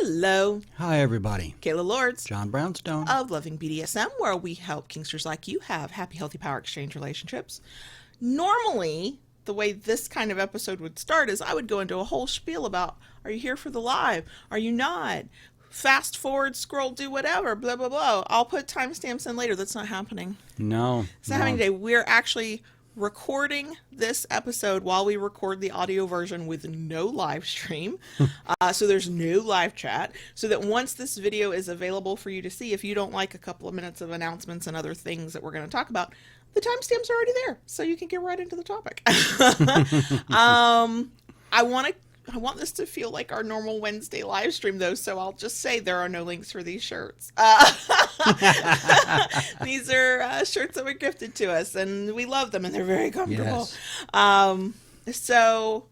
Hello. Hi, everybody. Kayla Lords. John Brownstone. Of Loving BDSM, where we help kinksters like you have happy, healthy power exchange relationships. Normally, the way this kind of episode would start is I would go into a whole spiel about, are you here for the live? Are you not? Fast forward, scroll, do whatever, blah, blah, blah. I'll put timestamps in later. That's not happening. No. It's not happening today. We're actually recording this episode while we record the audio version with no live stream. So there's no live chat. So that once this video is available for you to see, if you don't like a couple of minutes of announcements and other things that we're going to talk about, the timestamps are already there. So you can get right into the topic. I want this to feel like our normal Wednesday live stream, though, so I'll just say there are no links for these shirts. These are shirts that were gifted to us, and we love them, and they're very comfortable. Yes. So,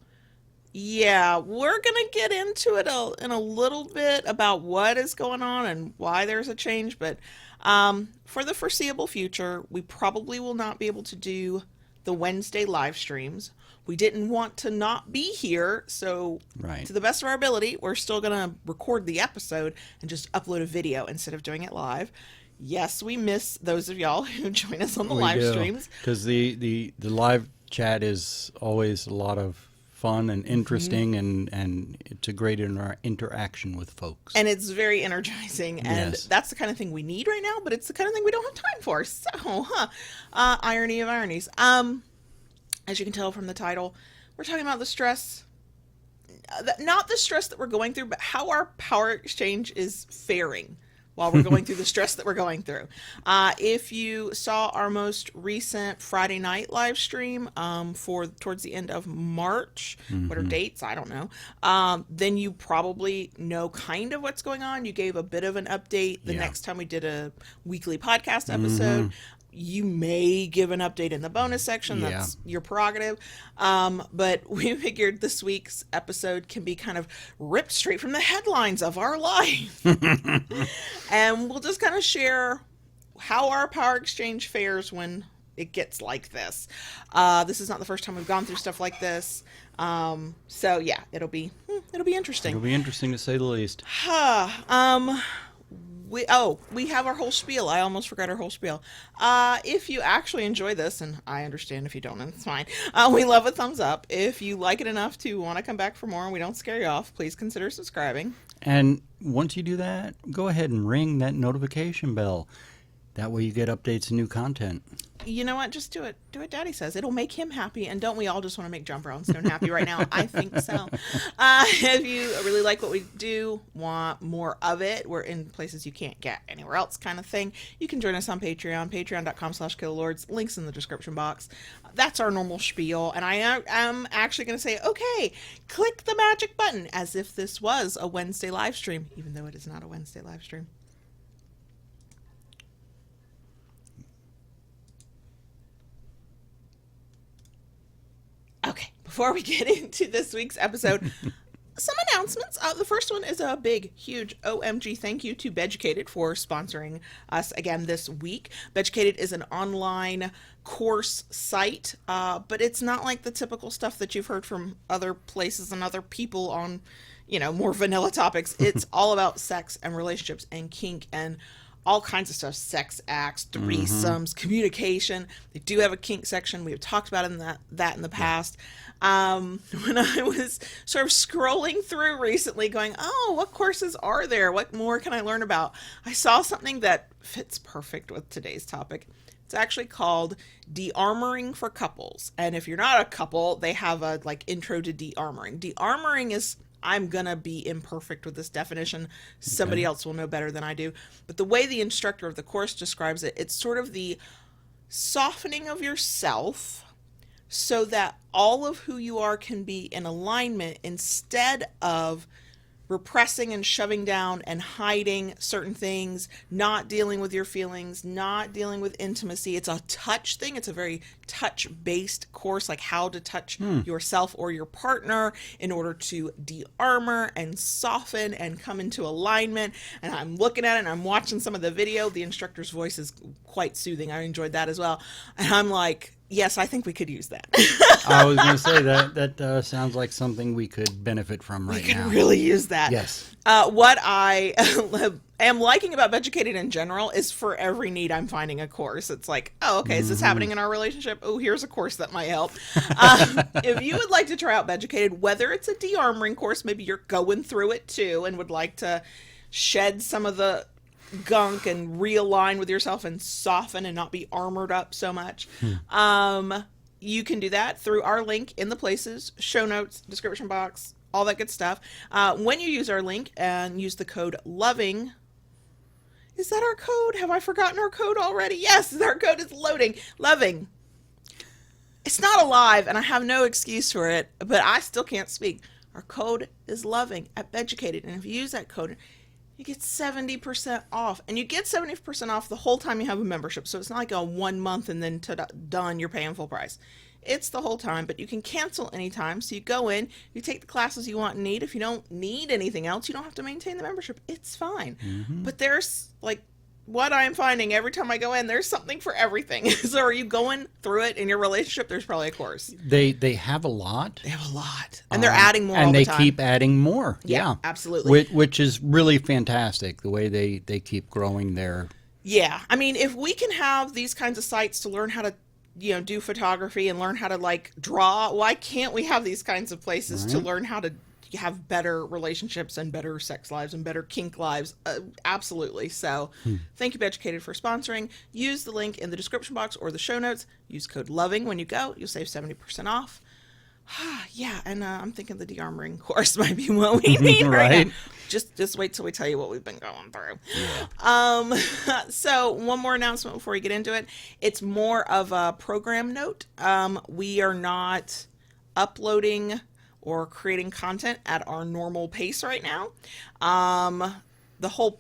yeah, we're going to get into it in a little bit about what is going on and why there's a change, but for the foreseeable future, we probably will not be able to do the Wednesday live streams. We didn't want to not be here, so to the best of our ability, we're still going to record the episode and just upload a video instead of doing it live. Yes, we miss those of y'all who join us on the live streams. Because the live chat is always a lot of fun and interesting, and it's a great interaction with folks. And it's very energizing, and that's the kind of thing we need right now, but it's the kind of thing we don't have time for. So, irony of ironies. As you can tell from the title, we're talking about the stress, not the stress that we're going through, but how our power exchange is faring while we're going through the stress that we're going through. If you saw our most recent Friday night live stream towards the end of March, what are dates? I don't know. Then you probably know kind of what's going on. You gave a bit of an update the next time we did a weekly podcast episode. You may give an update in the bonus section. That's your prerogative. But we figured this week's episode can be kind of ripped straight from the headlines of our life. And we'll just kind of share how our power exchange fares when it gets like this. This is not the first time we've gone through stuff like this. So yeah, it'll be interesting. It'll be interesting to say the least. We have our whole spiel. I almost forgot our whole spiel. If you actually enjoy this, and I understand if you don't, and it's fine, we love a thumbs up. If you like it enough to want to come back for more and we don't scare you off, please consider subscribing. And once you do that, go ahead and ring that notification bell. That way you get updates and new content. You know what? Just do it. Do what Daddy says. It'll make him happy. And don't we all just want to make John Brownstone happy right now? I think so. If you really like what we do, want more of it, we're in places you can't get anywhere else kind of thing, you can join us on Patreon, patreon.com/KaylaLords. Links in the description box. That's our normal spiel. And I am actually going to say, okay, click the magic button as if this was a Wednesday live stream, even though it is not a Wednesday live stream. Okay, before we get into this week's episode, some announcements. The first one is a big, huge OMG thank you to Beducated for sponsoring us again this week. Beducated is an online course site, but it's not like the typical stuff that you've heard from other places and other people on, more vanilla topics. It's all about sex and relationships and kink and all kinds of stuff, sex acts, threesomes, communication. They do have a kink section. We have talked about that in the past. When I was sort of scrolling through recently going, what courses are there? What more can I learn about? I saw something that fits perfect with today's topic. It's actually called De-armoring for Couples. And if you're not a couple, they have a intro to de-armoring. De-armoring is, I'm going to be imperfect with this definition. Somebody else will know better than I do. But the way the instructor of the course describes it, it's sort of the softening of yourself so that all of who you are can be in alignment instead of repressing and shoving down and hiding certain things, not dealing with your feelings, not dealing with intimacy. It's a touch thing. It's a very touch-based course, like how to touch yourself or your partner in order to de-armor and soften and come into alignment. And I'm looking at it and I'm watching some of the video. The instructor's voice is quite soothing. I enjoyed that as well. And I'm like, yes, I think we could use that. I was going to say that sounds like something we could benefit from right We now. could really use that. Yes. What I am liking about Beducated in general is for every need I'm finding a course. It's like, oh, okay, is this happening in our relationship? Oh, here's a course that might help. If you would like to try out Beducated, whether it's a de-armoring course, maybe you're going through it too and would like to shed some of the gunk and realign with yourself and soften and not be armored up so much. You can do that through our link in the places, show notes, description box, all that good stuff. When you use our link and use the code LOVING, is that our code? Have I forgotten our code already? Yes, our code is loading. LOVING. It's not alive and I have no excuse for it, but I still can't speak. Our code is LOVING at Beducated. And if you use that code, you get 70% off. And you get 70% off the whole time you have a membership. So it's not like a 1 month and then done, you're paying full price. It's the whole time, but you can cancel anytime. So you go in, you take the classes you want and need. If you don't need anything else, you don't have to maintain the membership. It's fine. But there's like what I'm finding every time I go in, there's something for everything. So are you going through it in your relationship? There's probably a course. They have a lot. They have a lot. And they're adding more and all the they time. keep adding more. Yeah. Absolutely. Which is really fantastic, the way they keep growing their... Yeah. I mean, if we can have these kinds of sites to learn how to, do photography and learn how to like draw, why can't we have these kinds of places to learn how to have better relationships and better sex lives and better kink lives? Absolutely. So thank you, Beducated, for sponsoring. Use the link in the description box or the show notes. Use code LOVING when you go. You'll save 70% off. Yeah, and I'm thinking the de-armoring course might be what we need right now. Just wait till we tell you what we've been going through. Yeah. So one more announcement before we get into it. It's more of a program note. We are not uploading or creating content at our normal pace right now. The whole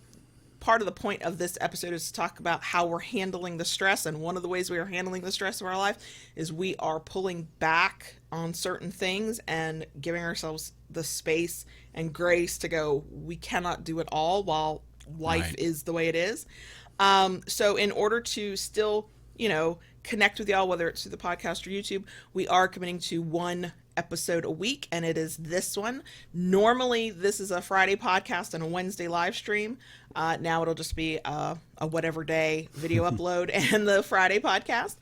part of the point of this episode is to talk about how we're handling the stress, and one of the ways we are handling the stress of our life is we are pulling back on certain things and giving ourselves the space and grace to go, we cannot do it all while life is the way it is. So in order to still, connect with y'all, whether it's through the podcast or YouTube, we are committing to one episode a week, and it is this one. Normally this is a Friday podcast and a Wednesday live stream. Now it'll just be a whatever day video upload and the Friday podcast.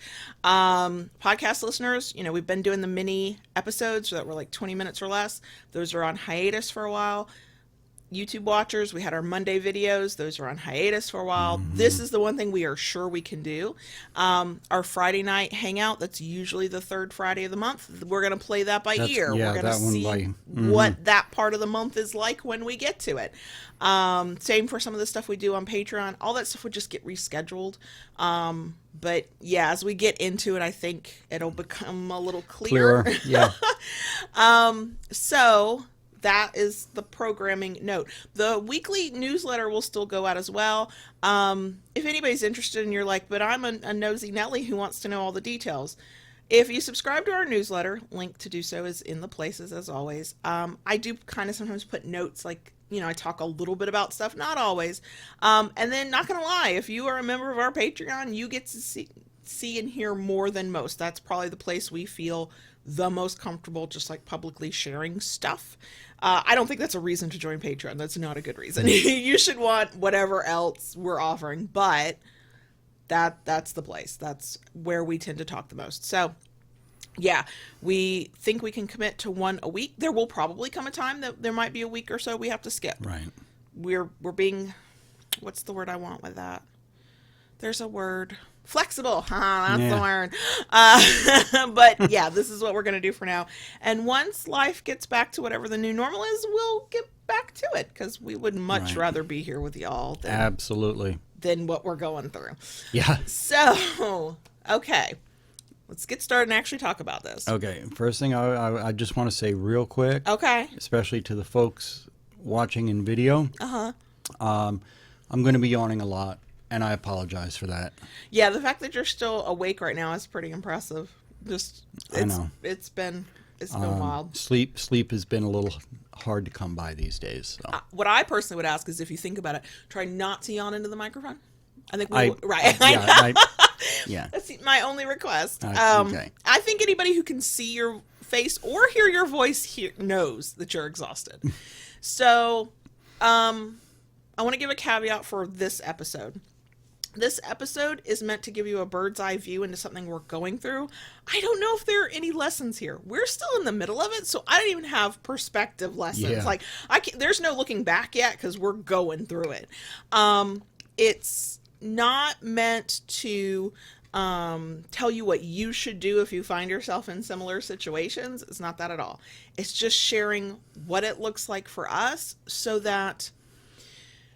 Podcast listeners, we've been doing the mini episodes that were like 20 minutes or less. Those are on hiatus for a while. YouTube watchers, we had our Monday videos. Those are on hiatus for a while. This is the one thing we are sure we can do. Our Friday night hangout, that's usually the third Friday of the month. We're going to play that by ear. Yeah, we're going to see what that part of the month is like when we get to it. Same for some of the stuff we do on Patreon. All that stuff would just get rescheduled. But yeah, as we get into it, I think it'll become a little clearer. Yeah. So that is the programming note. The weekly newsletter will still go out as well. If anybody's interested and you're like, but I'm a nosy Nelly who wants to know all the details. If you subscribe to our newsletter, link to do so is in the places as always. I do kind of sometimes put notes like, I talk a little bit about stuff, not always. And then not going to lie, if you are a member of our Patreon, you get to see and hear more than most. That's probably the place we feel the most comfortable just like publicly sharing stuff. I don't think that's a reason to join Patreon. That's not a good reason. You should want whatever else we're offering, but that's the place. That's where we tend to talk the most. So yeah, we think we can commit to one a week. There will probably come a time that there might be a week or so we have to skip. Right. We're being, what's the word I want with that? There's a word. Flexible. That's the word. But yeah, this is what we're going to do for now. And once life gets back to whatever the new normal is, we'll get back to it, because we would much rather be here with y'all than what we're going through. Yeah. So, okay. Let's get started and actually talk about this. Okay. First thing I just want to say real quick. Okay. Especially to the folks watching in video. I'm going to be yawning a lot, and I apologize for that. Yeah, the fact that you're still awake right now is pretty impressive. I know. It's been wild. Sleep has been a little hard to come by these days. So. What I personally would ask is, if you think about it, try not to yawn into the microphone. I think we right. Yeah. That's my only request. Okay. I think anybody who can see your face or hear your voice knows that you're exhausted. So, I want to give a caveat for this episode. This episode is meant to give you a bird's eye view into something we're going through. I don't know if there are any lessons here. We're still in the middle of it, so I don't even have perspective lessons. Yeah. Like, there's no looking back yet because we're going through it. It's not meant to tell you what you should do if you find yourself in similar situations. It's not that at all. It's just sharing what it looks like for us so that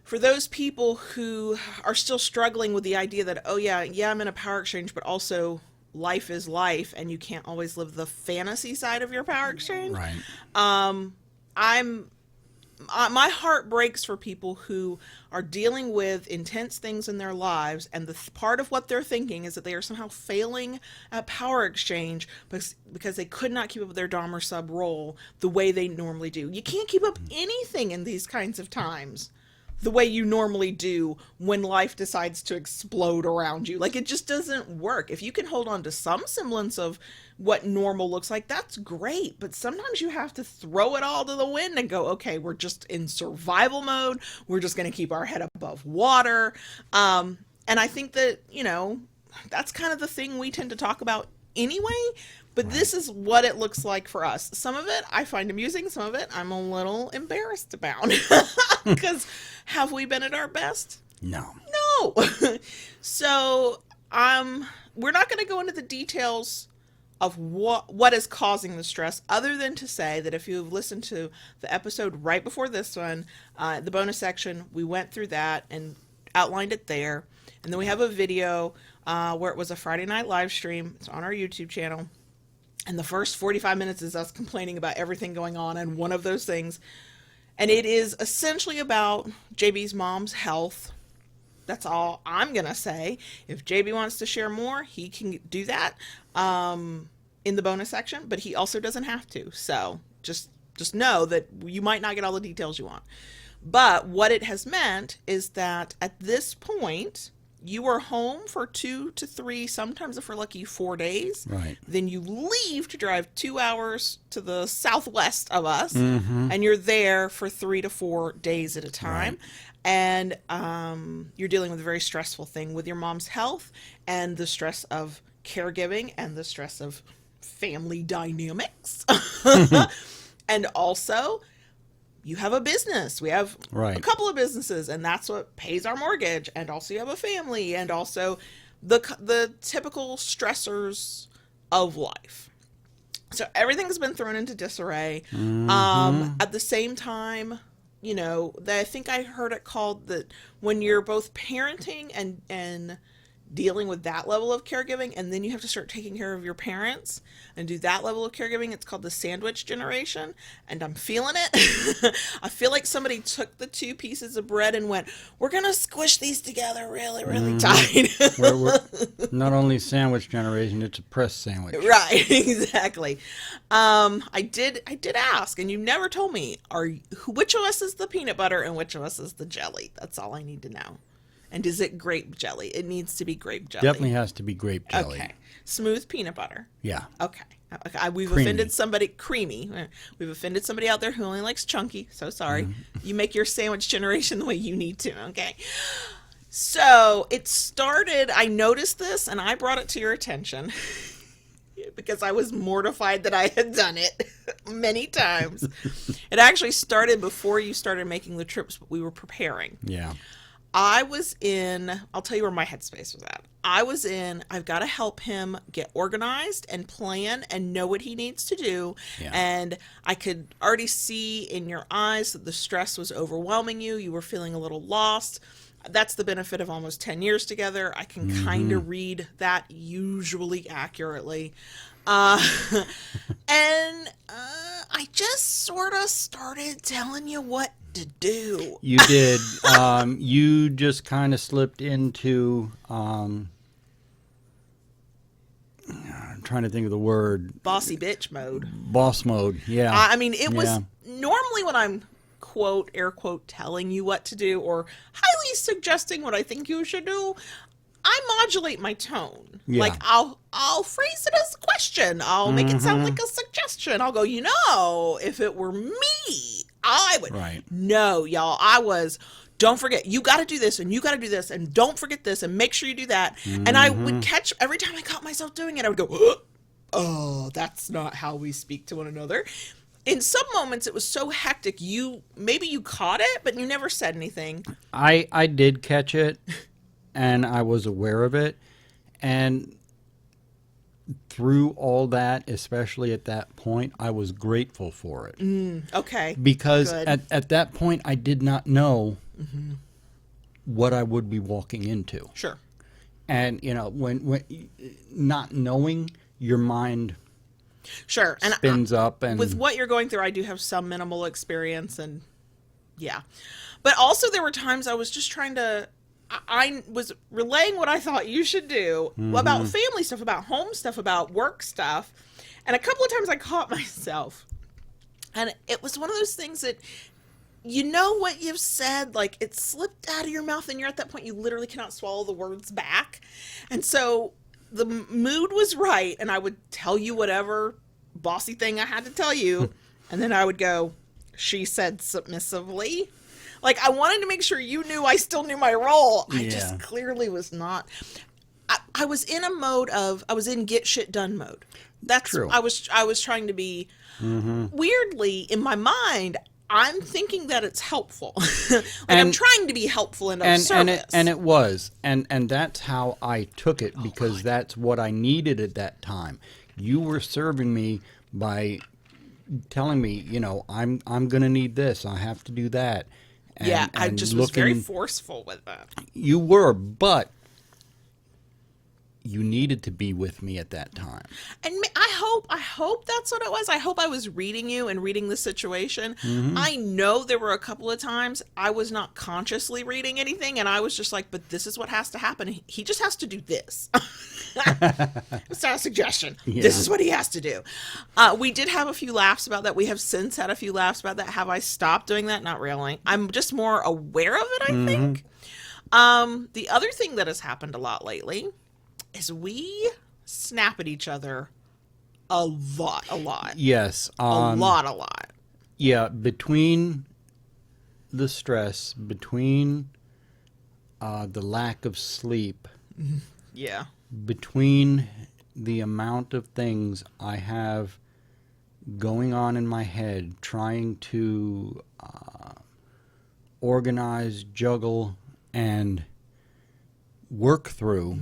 for those people who are still struggling with the idea that, oh yeah, I'm in a power exchange, but also life is life and you can't always live the fantasy side of your power exchange. Right. My heart breaks for people who are dealing with intense things in their lives, and the part of what they're thinking is that they are somehow failing at power exchange because they could not keep up with their dom or sub role the way they normally do. You can't keep up anything in these kinds of times the way you normally do when life decides to explode around you. Like, it just doesn't work. If you can hold on to some semblance of what normal looks like, that's great. But sometimes you have to throw it all to the wind and go, okay, we're just in survival mode. We're just going to keep our head above water. And I think that, that's kind of the thing we tend to talk about anyway. But this is what it looks like for us. Some of it I find amusing. Some of it I'm a little embarrassed about. Because have we been at our best? No. So we're not going to go into the details of what is causing the stress, other than to say that if you've listened to the episode right before this one, the bonus section, we went through that and outlined it there. And then we have a video where it was a Friday night live stream. It's on our YouTube channel. And the first 45 minutes is us complaining about everything going on, and one of those things. And it is essentially about JB's mom's health. That's all I'm going to say. If JB wants to share more, he can do that in the bonus section, but he also doesn't have to. So just know that you might not get all the details you want. But what it has meant is that at this point, you are home for 2 to 3, sometimes if we're lucky, 4 days. Right. Then you leave to drive 2 hours to the southwest of us, and you're there for 3 to 4 days at a time. Right. And you're dealing with a very stressful thing with your mom's health, and the stress of caregiving, and the stress of family dynamics. And also, you have a business. We have a couple of businesses, and that's what pays our mortgage. And also you have a family, and also the typical stressors of life. So everything's been thrown into disarray. At the same time, I think I heard it called that when you're both parenting and dealing with that level of caregiving, and then you have to start taking care of your parents and do that level of caregiving, it's called the sandwich generation, and I'm feeling it. I feel like somebody took the 2 pieces of bread and went, we're gonna squish these together really, really tight. we're not only sandwich generation, it's a press sandwich. Right, exactly. I did ask, and you never told me, which of us is the peanut butter and which of us is the jelly? That's all I need to know. And is it grape jelly? It needs to be grape jelly. Definitely has to be grape jelly. Okay. Smooth peanut butter. Yeah. Okay. We've offended somebody. Creamy. We've offended somebody out there who only likes chunky. So sorry. You make your sandwich generation the way you need to. Okay. So it started, I noticed this and I brought it to your attention because I was mortified that I had done it many times. It actually started before you started making the trips, but we were preparing. Yeah. I'll tell you where my headspace was at. I've got to help him get organized and plan and know what he needs to do. Yeah. And I could already see in your eyes that the stress was overwhelming you. You were feeling a little lost. That's the benefit of almost 10 years together. I can kind of read that usually accurately. And I just sort of started telling you what to do. You did. You just kind of slipped into, I'm trying to think of the word. Bossy bitch mode. Boss mode, yeah. I mean, it was normally when I'm, quote, air quote, telling you what to do or highly he's suggesting what I think you should do, I modulate my tone. Yeah. Like I'll phrase it as a question. I'll make it sound like a suggestion. I'll go, if it were me, I would. Right. No, y'all, don't forget, you got to do this and you got to do this and don't forget this and make sure you do that. And I would catch, every time I caught myself doing it, I would go, oh, that's not how we speak to one another. In some moments, it was so hectic. Maybe you caught it, but you never said anything. I did catch it, and I was aware of it. And through all that, especially at that point, I was grateful for it. Okay. Because at that point, I did not know what I would be walking into. Sure. And, when not knowing, your mind and spins up. And with what you're going through, I do have some minimal experience, and yeah. But also there were times I was just I was relaying what I thought you should do about family stuff, about home stuff, about work stuff. And a couple of times I caught myself. And it was one of those things that, what you've said, like it slipped out of your mouth, and you're at that point, you literally cannot swallow the words back. And so the mood was right, and I would tell you whatever bossy thing I had to tell you, and then I would go, she said submissively. Like, I wanted to make sure you knew I still knew my role. I just clearly was not. I was in a mode of, I was in get shit done mode. That's true. I was trying to be, weirdly, in my mind, I'm thinking that it's helpful. I'm trying to be helpful and of service. And it was. And that's how I took it, because that's what I needed at that time. You were serving me by telling me, I'm going to need this. I have to do that. And, I just was very forceful with that. You were, but you needed to be with me at that time. And I hope that's what it was. I hope I was reading you and reading the situation. I know there were a couple of times I was not consciously reading anything, and I was just like, but this is what has to happen. He just has to do this. It's not a suggestion. Yeah. This is what he has to do. We did have a few laughs about that. We have since had a few laughs about that. Have I stopped doing that? Not really. I'm just more aware of it, I think. The other thing that has happened a lot lately is we snap at each other a lot. Yes. A lot. Yeah, between the stress, between the lack of sleep. Yeah. Between the amount of things I have going on in my head, trying to organize, juggle, and work through,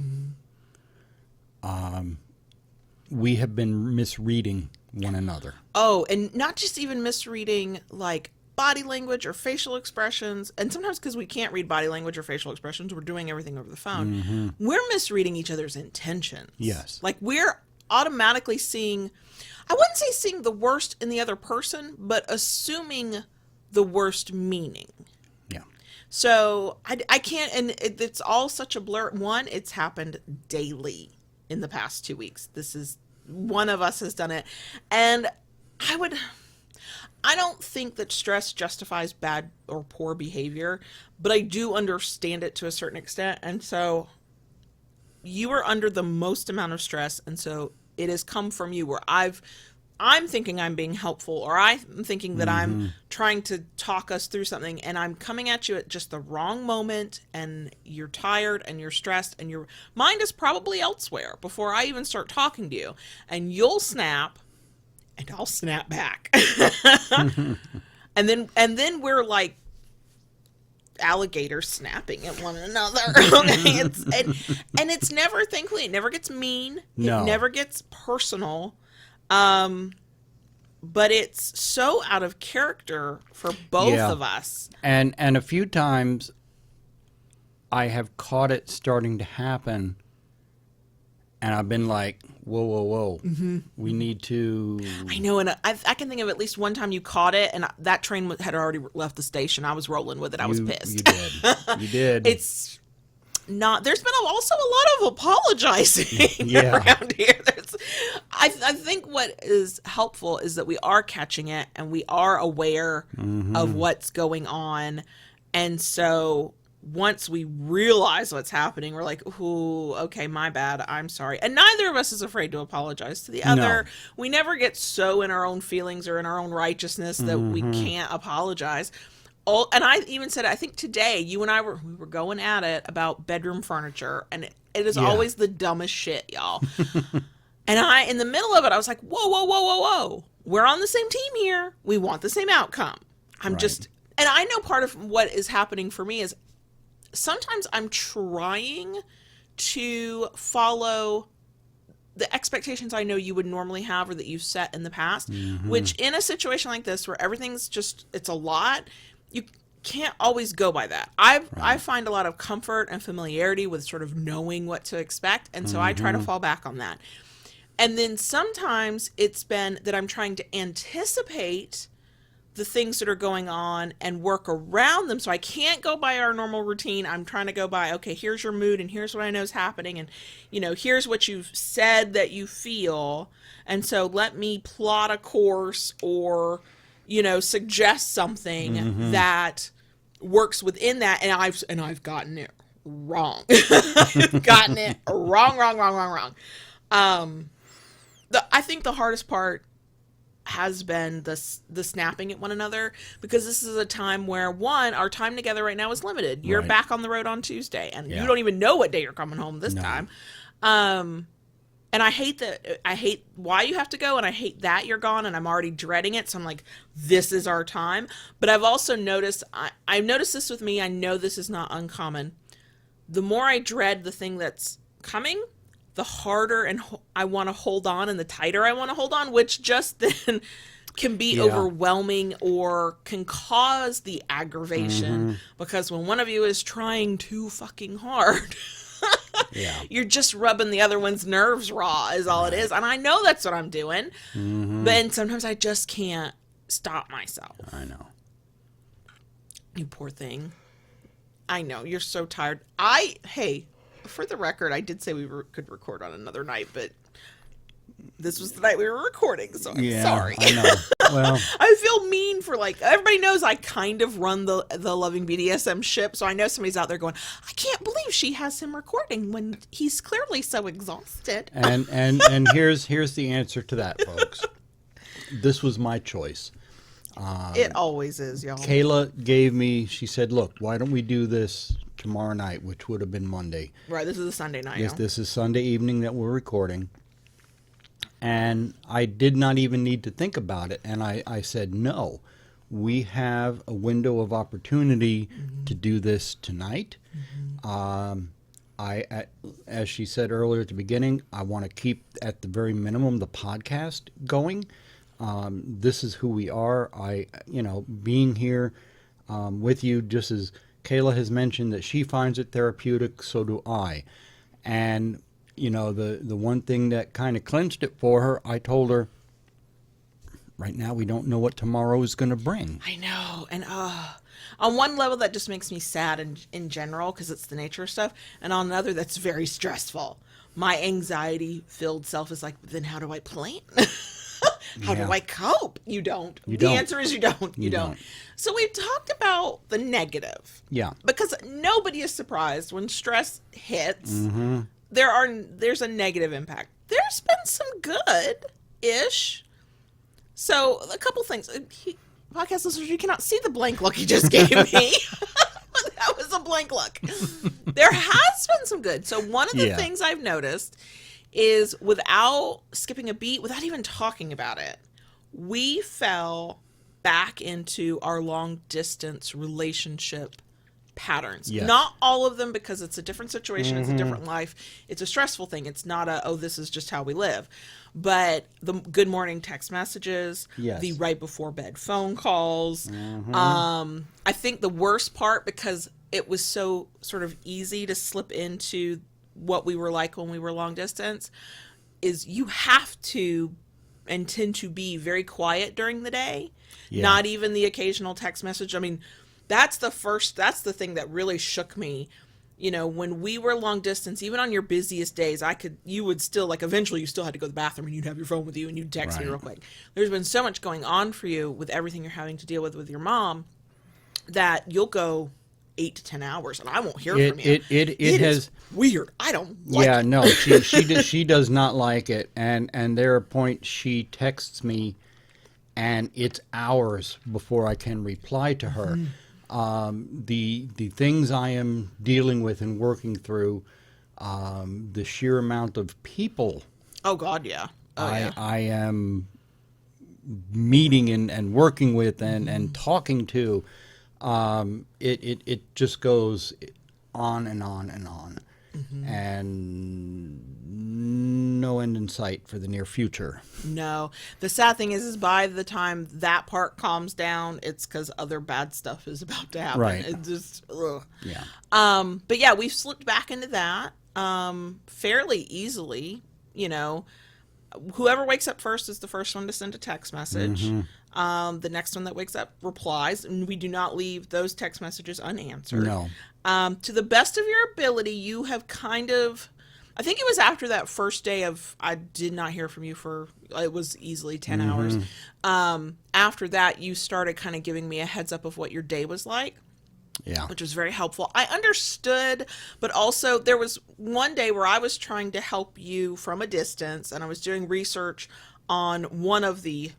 we have been misreading one another. Oh, and not just even misreading, like, body language or facial expressions. And sometimes because we can't read body language or facial expressions, we're doing everything over the phone. We're misreading each other's intentions. Yes. Like, we're automatically seeing, I wouldn't say seeing the worst in the other person, but assuming the worst meaning. Yeah. So I can't, and it's all such a blur. One, it's happened daily in the past 2 weeks. This is, one of us has done it. And I don't think that stress justifies bad or poor behavior, but I do understand it to a certain extent. And so you are under the most amount of stress, and so it has come from you, where I'm thinking I'm being helpful, or I'm thinking that I'm trying to talk us through something, and I'm coming at you at just the wrong moment, and you're tired and you're stressed and your mind is probably elsewhere before I even start talking to you, and you'll snap and I'll snap back. and then we're like alligators snapping at one another. Okay? It's never, thankfully, it never gets mean. No. It never gets personal. But it's so out of character for both of us. And a few times I have caught it starting to happen, and I've been like, whoa. We need to... I know, and I can think of at least one time you caught it, and that train had already left the station. I was rolling with it. I was pissed. You did. You did. It's not... There's been also a lot of apologizing around here. I think what is helpful is that we are catching it, and we are aware of what's going on. And so once we realize what's happening, we're like, ooh, okay, my bad, I'm sorry. And neither of us is afraid to apologize to the other. No. We never get so in our own feelings or in our own righteousness that we can't apologize. And I even said, I think today, you and I were going at it about bedroom furniture, and it is always the dumbest shit, y'all. And in the middle of it, I was like, whoa, whoa, whoa, whoa, whoa. We're on the same team here. We want the same outcome. And I know part of what is happening for me is sometimes I'm trying to follow the expectations I know you would normally have or that you've set in the past, which in a situation like this where everything's just, it's a lot, you can't always go by that. I find a lot of comfort and familiarity with sort of knowing what to expect. And so I try to fall back on that. And then sometimes it's been that I'm trying to anticipate the things that are going on and work around them. So I can't go by our normal routine. I'm trying to go by, okay, here's your mood and here's what I know is happening. And, here's what you've said that you feel. And so let me plot a course or, suggest something that works within that. And I've gotten it wrong. Gotten it wrong. I think the hardest part has been the snapping at one another, because this is a time where, one, our time together right now is limited. You're back on the road on Tuesday, and you don't even know what day you're coming home this time. And I hate why you have to go, and I hate that you're gone, and I'm already dreading it. So I'm like, this is our time. But I've also noticed, I've noticed this with me. I know this is not uncommon. The more I dread the thing that's coming, the harder and I want to hold on, and the tighter I want to hold on, which just then can be overwhelming or can cause the aggravation, because when one of you is trying too fucking hard, you're just rubbing the other one's nerves raw is all it is. And I know that's what I'm doing, but sometimes I just can't stop myself. I know. You poor thing. I know, you're so tired. Hey, for the record, I did say we could record on another night, but this was the night we were recording, so I'm sorry. I know. Well, I feel mean for, everybody knows I kind of run the Loving BDSM ship, so I know somebody's out there going, I can't believe she has him recording when he's clearly so exhausted. And here's the answer to that, folks. This was my choice. It always is, y'all. Kayla she said, look, why don't we do this tomorrow night, which would have been Monday. Right, this is a Sunday night. Yes, this is Sunday evening that we're recording. And I did not even need to think about it. And I said, no, we have a window of opportunity to do this tonight. As she said earlier at the beginning, I want to keep at the very minimum the podcast going. This is who we are. Being here with you, just as Kayla has mentioned that she finds it therapeutic, so do I. And, the one thing that kind of clinched it for her, I told her, right now we don't know what tomorrow is going to bring. I know. And on one level, that just makes me sad in general, because it's the nature of stuff. And on another, that's very stressful. My anxiety-filled self is like, then how do I plan? How do I cope? You don't. The answer is you don't. You don't. So we've talked about the negative. Yeah. Because nobody is surprised when stress hits. There's a negative impact. There's been some good-ish. So a couple things. Podcast listeners, you cannot see the blank look he just gave me. That was a blank look. There has been some good. So one of the things I've noticed is, without skipping a beat, without even talking about it, we fell back into our long distance relationship patterns. Yes. Not all of them, because it's a different situation, it's a different life, it's a stressful thing. It's not this is just how we live. But the good morning text messages, the right before bed phone calls. I think the worst part, because it was so sort of easy to slip into what we were like when we were long distance, is you have to and tend to be very quiet during the day. Not even the occasional text message. I mean, that's the thing that really shook me. When we were long distance, even on your busiest days, you would still, eventually you still had to go to the bathroom, and you'd have your phone with you and you'd text me real quick. There's been so much going on for you with everything you're having to deal with your mom, that you'll go 8 to 10 hours, and I won't hear from you. It has is weird. I don't like it. No, she does not like it, and there are points she texts me, and it's hours before I can reply to her. The things I am dealing with and working through, the sheer amount of people. Oh God, yeah. I am meeting and working with and talking to. It just goes on and on and on, and no end in sight for the near future. No, the sad thing is by the time that part calms down, it's because other bad stuff is about to happen. Right. It just, ugh. Yeah. But yeah, we've slipped back into that fairly easily. You know, whoever wakes up first is the first one to send a text message. The next one that wakes up replies, and we do not leave those text messages unanswered. No. To the best of your ability, you have kind of, I think it was after that first day of, I did not hear from you for, it was easily 10 hours. After that, you started kind of giving me a heads up of what your day was like. Yeah. Which was very helpful. I understood, but also there was one day where I was trying to help you from a distance, and I was doing research on one of the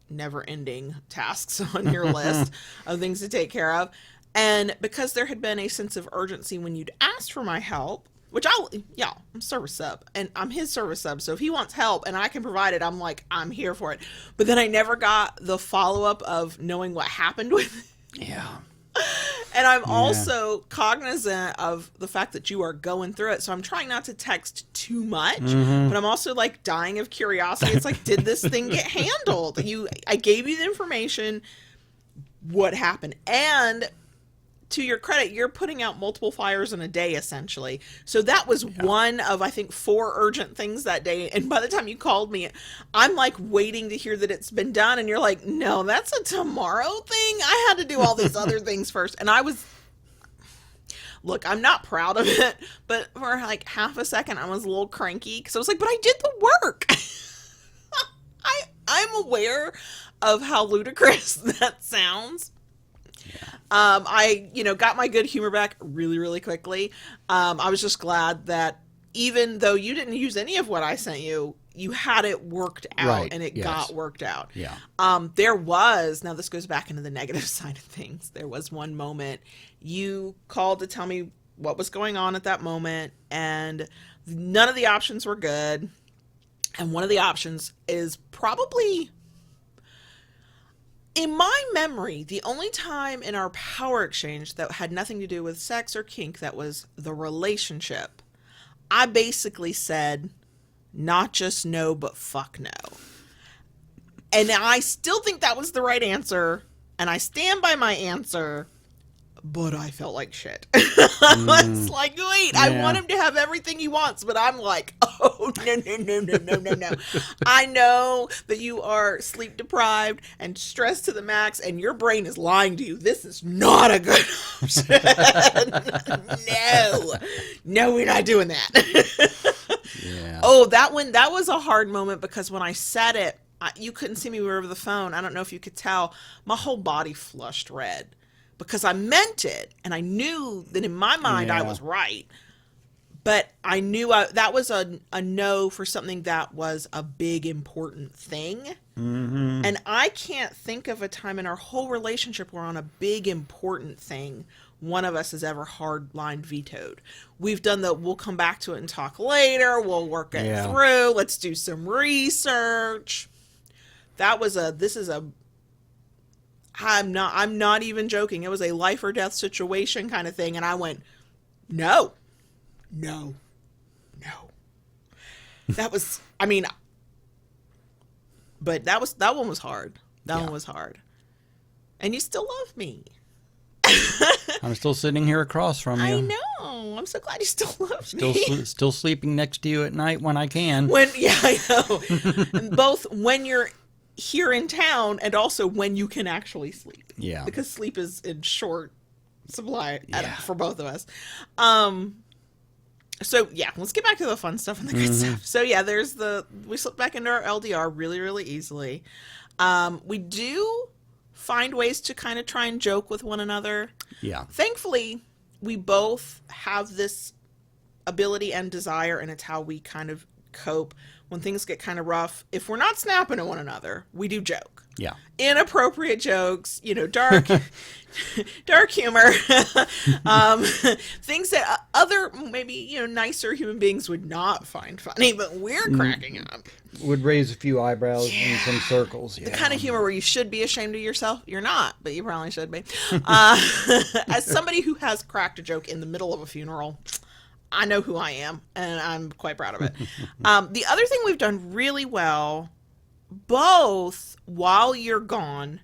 never-ending tasks on your list of things to take care of. And because there had been a sense of urgency when you'd asked for my help, which I'm service sub, and I'm his service sub, so if he wants help and I can provide it, I'm like, I'm here for it. But then I never got the follow-up of knowing what happened with it. Yeah. And I'm also cognizant of the fact that you are going through it. So I'm trying not to text too much, but I'm also like dying of curiosity. It's like, did this thing get handled? I gave you the information. What happened? And to your credit, you're putting out multiple fires in a day, essentially. So that was one of, I think, 4 urgent things that day. And by the time you called me, I'm like waiting to hear that it's been done. And you're like, no, that's a tomorrow thing. I had to do all these other things first. And look, I'm not proud of it, but for like half a second, I was a little cranky because I was like, but I did the work. I'm aware of how ludicrous that sounds. I got my good humor back really, really quickly. I was just glad that even though you didn't use any of what I sent you, you had it worked out, and it got worked out. Yeah. Now this goes back into the negative side of things. There was one moment you called to tell me what was going on at that moment, and none of the options were good. And one of the options is probably, in my memory, the only time in our power exchange that had nothing to do with sex or kink, that was the relationship. I basically said, not just no, but fuck no. And I still think that was the right answer, and I stand by my answer, but I felt like shit. I was like, wait, I want him to have everything he wants, but I'm like, oh, no. I know that you are sleep deprived and stressed to the max, and your brain is lying to you. This is not a good option. No, we're not doing that. Oh, that was a hard moment, because when I said it, you couldn't see me over the phone. I don't know if you could tell. My whole body flushed red. Because I meant it, and I knew that in my mind I was right, but I knew that was a no for something that was a big, important thing. And I can't think of a time in our whole relationship where on a big, important thing, one of us has ever hardline vetoed. We've done we'll come back to it and talk later, we'll work it through, let's do some research. I'm not even joking. It was a life or death situation kind of thing. And I went, no. That was, but that one was hard. That one was hard. And you still love me. I'm still sitting here across from you. I know. I'm so glad you still love me. Still sleeping next to you at night when I can. I know. Both when you're here in town and also when you can actually sleep. Yeah. Because sleep is in short supply for both of us. So let's get back to the fun stuff and the good stuff. So we slipped back into our LDR really, really easily. We do find ways to kind of try and joke with one another. Yeah. Thankfully, we both have this ability and desire, and it's how we kind of cope when things get kind of rough. If we're not snapping at one another, we do joke. Yeah. Inappropriate jokes, dark dark humor, things that other maybe nicer human beings would not find funny, but we're cracking up. Would raise a few eyebrows in some circles. Yeah. The kind of humor where you should be ashamed of yourself. You're not, but you probably should be. As somebody who has cracked a joke in the middle of a funeral, I know who I am, and I'm quite proud of it. The other thing we've done really well, both while you're gone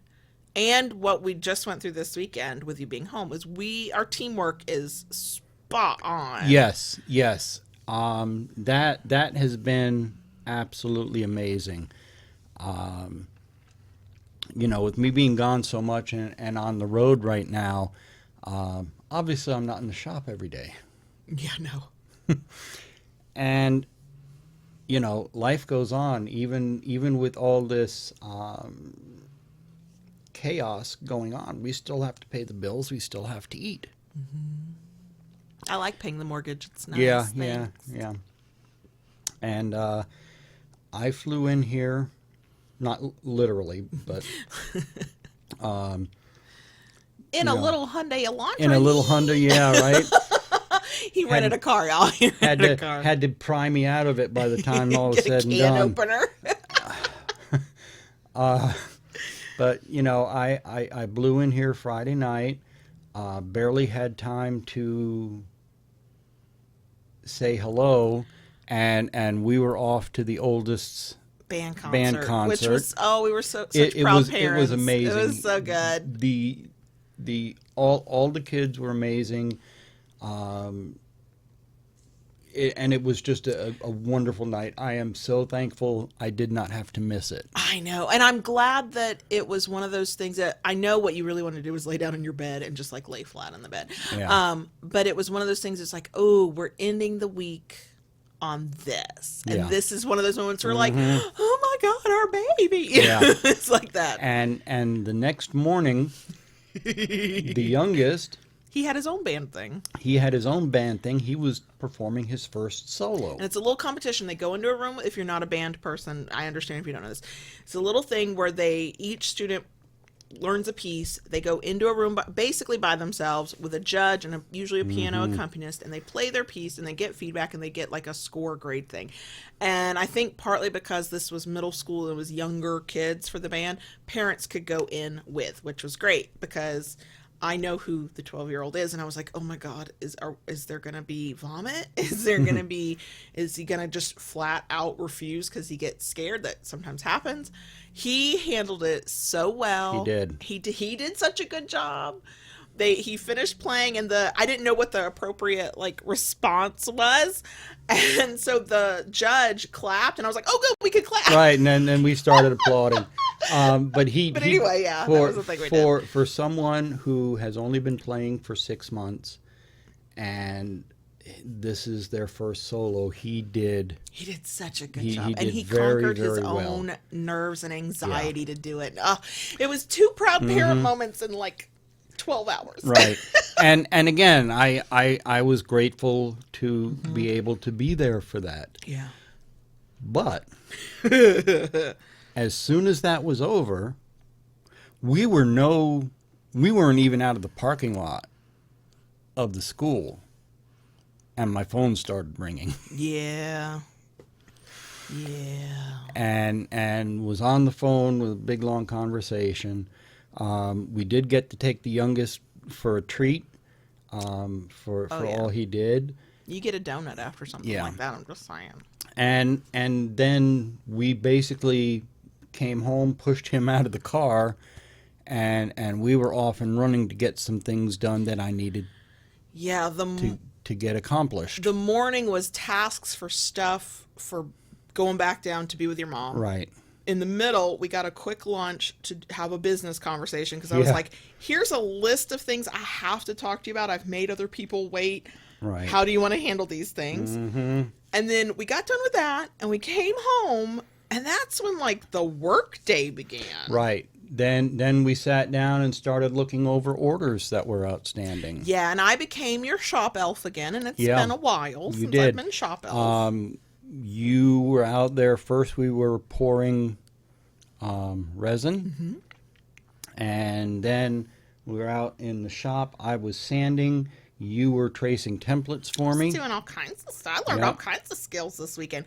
and what we just went through this weekend with you being home, is our teamwork is spot on. Yes. That has been absolutely amazing. With me being gone so much and on the road right now, obviously I'm not in the shop every day. Yeah, no. And life goes on, even with all this chaos going on. We still have to pay the bills. We still have to eat. Mm-hmm. I like paying the mortgage. It's nice. Yeah. And I flew in here, not literally, but in a little Hyundai Elantra. In a little Hyundai, yeah, right. He rented a car, y'all. He rented a car. Had to pry me out of it by the time all was said and done. Get a can opener. But I blew in here Friday night. Barely had time to say hello, and we were off to the oldest's band concert. Which was we were such proud parents. It was amazing. It was so good. All the kids were amazing. And it was just a wonderful night. I am so thankful I did not have to miss it. I know. And I'm glad that it was one of those things that I know what you really want to do is lay down in your bed and just lay flat on the bed. Yeah. But it was one of those things that's we're ending the week on this. And this is one of those moments where oh my God, our baby. Yeah. It's like that. And the next morning, the youngest, he had his own band thing. He was performing his first solo. And it's a little competition. They go into a room. If you're not a band person, I understand if you don't know this. It's a little thing where each student learns a piece. They go into a room basically by themselves with a judge and usually a piano accompanist, and they play their piece and they get feedback and they get a score grade thing. And I think partly because this was middle school and it was younger kids for the band, parents could go in with, which was great because I know who the 12-year-old is, and I was like, oh my God, is there going to be vomit? Is he going to just flat out refuse because he gets scared? That sometimes happens. He handled it so well. He did. He did such a good job. He finished playing, and I didn't know what the appropriate response was, and so the judge clapped, and I was like, "Oh, good, we could clap." Right, and then we started applauding. But anyway, that was the thing we did. For someone who has only been playing for 6 months, and this is their first solo, he did such a good job, and he very, conquered his very own nerves and anxiety to do it. It was 2 proud parent moments in 12 hours. Right. And again, I was grateful to be able to be there for that. Yeah. But as soon as that was over, we weren't even out of the parking lot of the school, and my phone started ringing. Yeah. And was on the phone with a big long conversation. We did get to take the youngest for a treat for all he did. You get a donut after something like that, I'm just saying. And then we basically came home, pushed him out of the car, and we were off and running to get some things done that I needed to get accomplished. The morning was tasks for stuff for going back down to be with your mom. Right. In the middle, we got a quick lunch to have a business conversation because I was like, here's a list of things I have to talk to you about. I've made other people wait. Right. How do you want to handle these things? Mm-hmm. And then we got done with that and we came home, and that's when the work day began. Right. then we sat down and started looking over orders that were outstanding. Yeah, and I became your shop elf again, and it's Yeah, been a while you since did. I've been shop elf. You were out there first. We were pouring resin, and then we were out in the shop. I was sanding. You were tracing templates for me. Doing all kinds of stuff. I learned Yeah. all kinds of skills this weekend.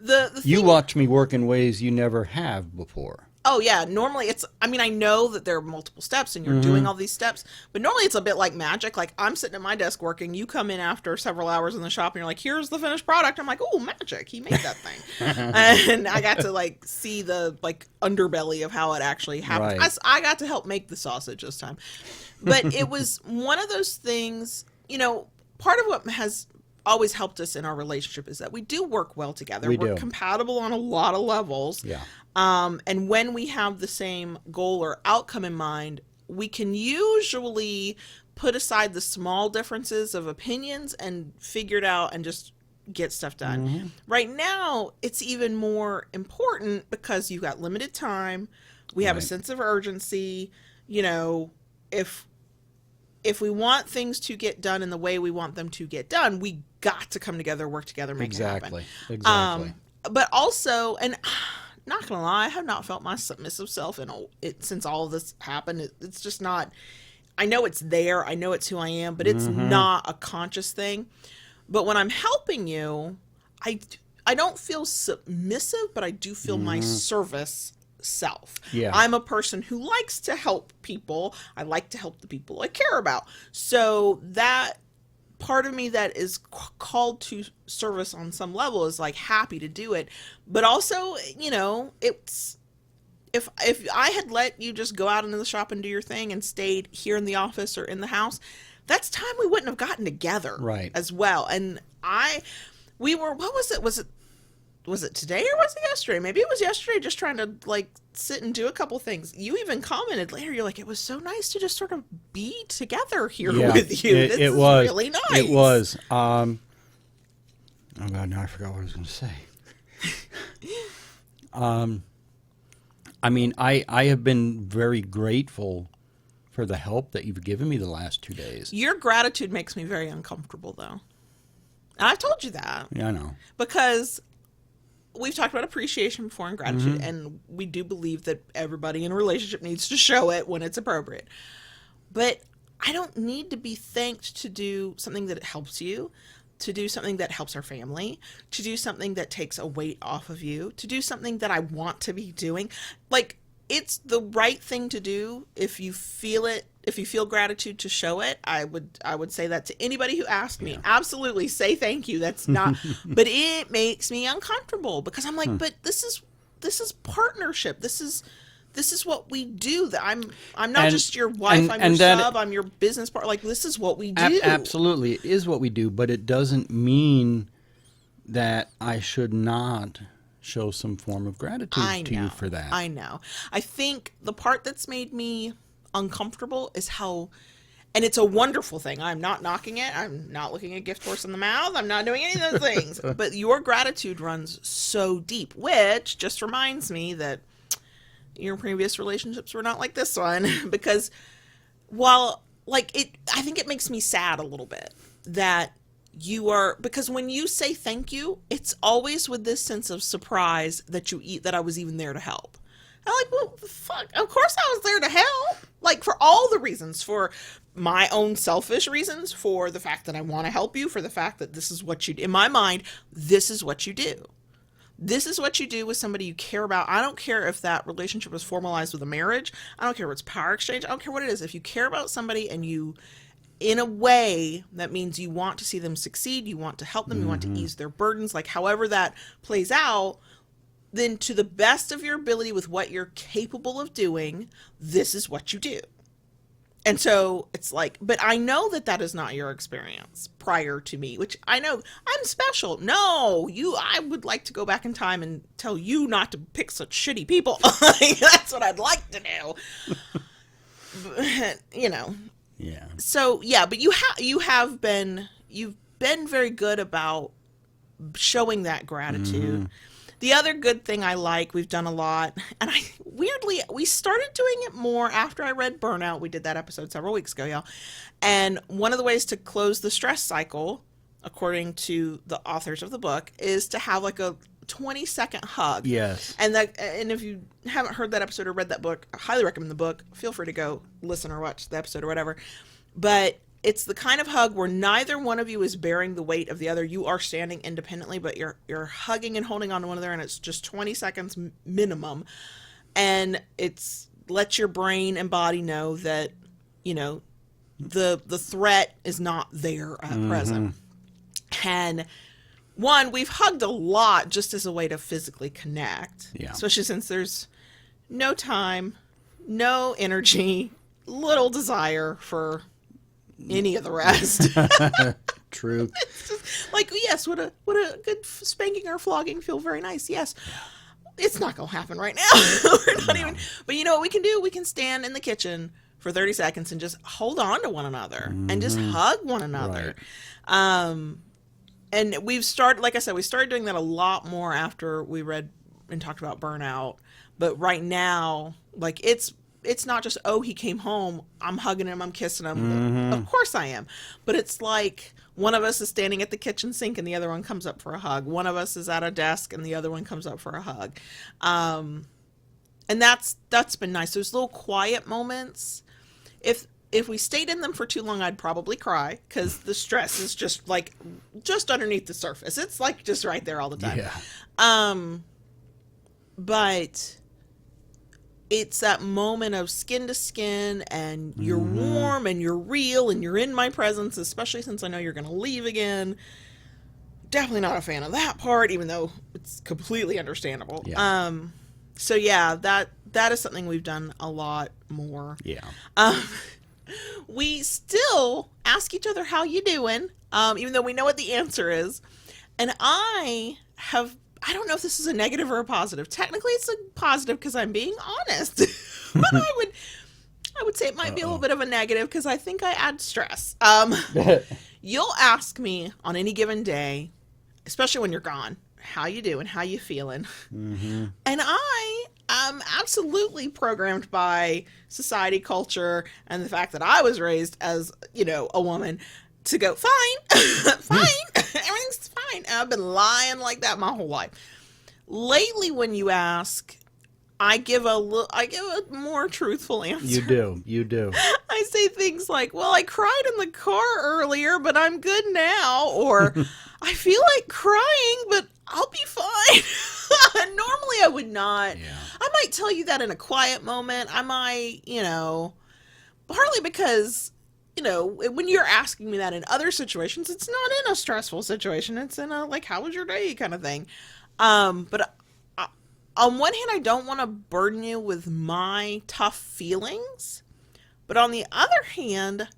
The You thing, watch me work in ways you never have before. oh yeah, normally it's, I mean, I know that there are multiple steps and you're doing all these steps, but normally it's a bit like magic. Like I'm sitting at my desk working, you come in after several hours in the shop and you're like, here's the finished product. I'm like, oh, magic. He made that thing. And I got to like see the like underbelly of how it actually happens. Right. I got to help make the sausage this time. But it was one of those things, you know, part of what has always helped us in our relationship is that we do work well together. We We're do. compatible on a lot of levels. Yeah. And when we have the same goal or outcome in mind, we can usually put aside the small differences of opinions and figure it out and just get stuff done. Right now, it's even more important because you've got limited time. We have a Right. sense of urgency. You know, if we want things to get done in the way we want them to get done, we got to come together, work together, make Exactly. it happen. Exactly. But also, and not gonna lie, I have not felt my submissive self since all of this happened. It's just not. I know it's there. I know it's who I am, but it's not a conscious thing. But when I'm helping you, I don't feel submissive, but I do feel my service self. Yeah. I'm a person who likes to help people. I like to help the people I care about. So that part of me that is called to service on some level is like happy to do it. But also, you know, it's if I had let you just go out into the shop and do your thing and stayed here in the office or in the house, that's time we wouldn't have gotten together Right. as well. And we were, what was it? Was it today or was it yesterday? Maybe it was yesterday, just trying to like sit and do a couple things. You even commented later, you're like, it was so nice to just sort of be together here with you. This is was really nice. It was. Oh God, now I forgot what I was going to say. I mean, I have been very grateful for the help that you've given me the last 2 days. Your gratitude makes me very uncomfortable, though. And I've told you that. Yeah, I know. Because we've talked about appreciation before and gratitude, and we do believe that everybody in a relationship needs to show it when it's appropriate. But I don't need to be thanked to do something that helps you, to do something that helps our family, to do something that takes a weight off of you, to do something that I want to be doing. Like, it's the right thing to do if you feel it. If you feel gratitude, to show it. I would say that to anybody who asked me. Absolutely, say thank you. That's not, but it makes me uncomfortable because I'm like, but this is partnership. This is what we do. That I'm not just your wife. I'm your sub. I'm your business partner. Like, this is what we do. Absolutely, it is what we do, but it doesn't mean that I should not show some form of gratitude to you for that. I know. I think the part that's made me uncomfortable is how, and it's a wonderful thing. I'm not knocking it. I'm not looking a gift horse in the mouth. I'm not doing any of those things. But your gratitude runs so deep, which just reminds me that your previous relationships were not like this one. Because while, like, I think it makes me sad a little bit that you are, because when you say thank you, it's always with this sense of surprise that that I was even there to help. I'm like, well, fuck, of course I was there to help. Like, for all the reasons, for my own selfish reasons, for the fact that I want to help you, for the fact that this is what you do. In my mind, this is what you do. This is what you do with somebody you care about. I don't care if that relationship is formalized with a marriage. I don't care if it's power exchange. I don't care what it is. If you care about somebody and you, in a way, that means you want to see them succeed, you want to help them, you want to ease their burdens, like however that plays out, then to the best of your ability with what you're capable of doing, this is what you do. And so it's like, but I know that that is not your experience prior to me, which I know I'm special. No, I would like to go back in time and tell you not to pick such shitty people. That's what I'd like to do. But, you know. Yeah. So yeah, but you've been very good about showing that gratitude. The other good thing I like, we've done a lot, and we started doing it more after I read Burnout. We did that episode several weeks ago, y'all. And one of the ways to close the stress cycle, according to the authors of the book, is to have like a 20-second hug. Yes. And if you haven't heard that episode or read that book, I highly recommend the book. Feel free to go listen or watch the episode or whatever. But it's the kind of hug where neither one of you is bearing the weight of the other. You are standing independently, but you're hugging and holding on to one another, and it's just 20 seconds minimum. And it's let your brain and body know that, you know, the threat is not there at present. And one, we've hugged a lot just as a way to physically connect. Yeah. Especially since there's no time, no energy, little desire for any of the rest. True. It's just like, yes, would a good spanking or flogging feel very nice? Yes. It's not gonna happen right now. We're not even. But you know what we can do? We can stand in the kitchen for 30 seconds and just hold on to one another and just hug one another. Right. And we've started, like I said, we started doing that a lot more after we read and talked about Burnout. But right now, like it's not just, oh, he came home, I'm hugging him, I'm kissing him. Of course I am. But it's like one of us is standing at the kitchen sink and the other one comes up for a hug. One of us is at a desk and the other one comes up for a hug. And that's been nice. Those little quiet moments. If we stayed in them for too long, I'd probably cry because the stress is just like just underneath the surface. It's like just right there all the time. Yeah. But it's that moment of skin to skin and you're warm and you're real and you're in my presence, especially since I know you're going to leave again. Definitely not a fan of that part, even though it's completely understandable. Yeah. So yeah, that is something we've done a lot more. Yeah. We still ask each other, how you doing? Even though we know what the answer is. And I don't know if this is a negative or a positive. Technically, it's a positive because I'm being honest. But I would say it might be a little bit of a negative because I think I add stress. You'll ask me on any given day, especially when you're gone, how you doing? How you feeling? And I am absolutely programmed by society, culture, and the fact that I was raised as, you know, a woman to go, fine, fine, everything's fine. And I've been lying like that my whole life. Lately, when you ask, I give a more truthful answer. You do. I say things like, well, I cried in the car earlier, but I'm good now. Or I feel like crying, but I'll be fine. Normally I would not. Yeah. I might tell you that in a quiet moment. I might, you know, partly because, you know, when you're asking me that in other situations, it's not in a stressful situation. It's in a, like, how was your day kind of thing. But on one hand, I don't want to burden you with my tough feelings. But on the other hand,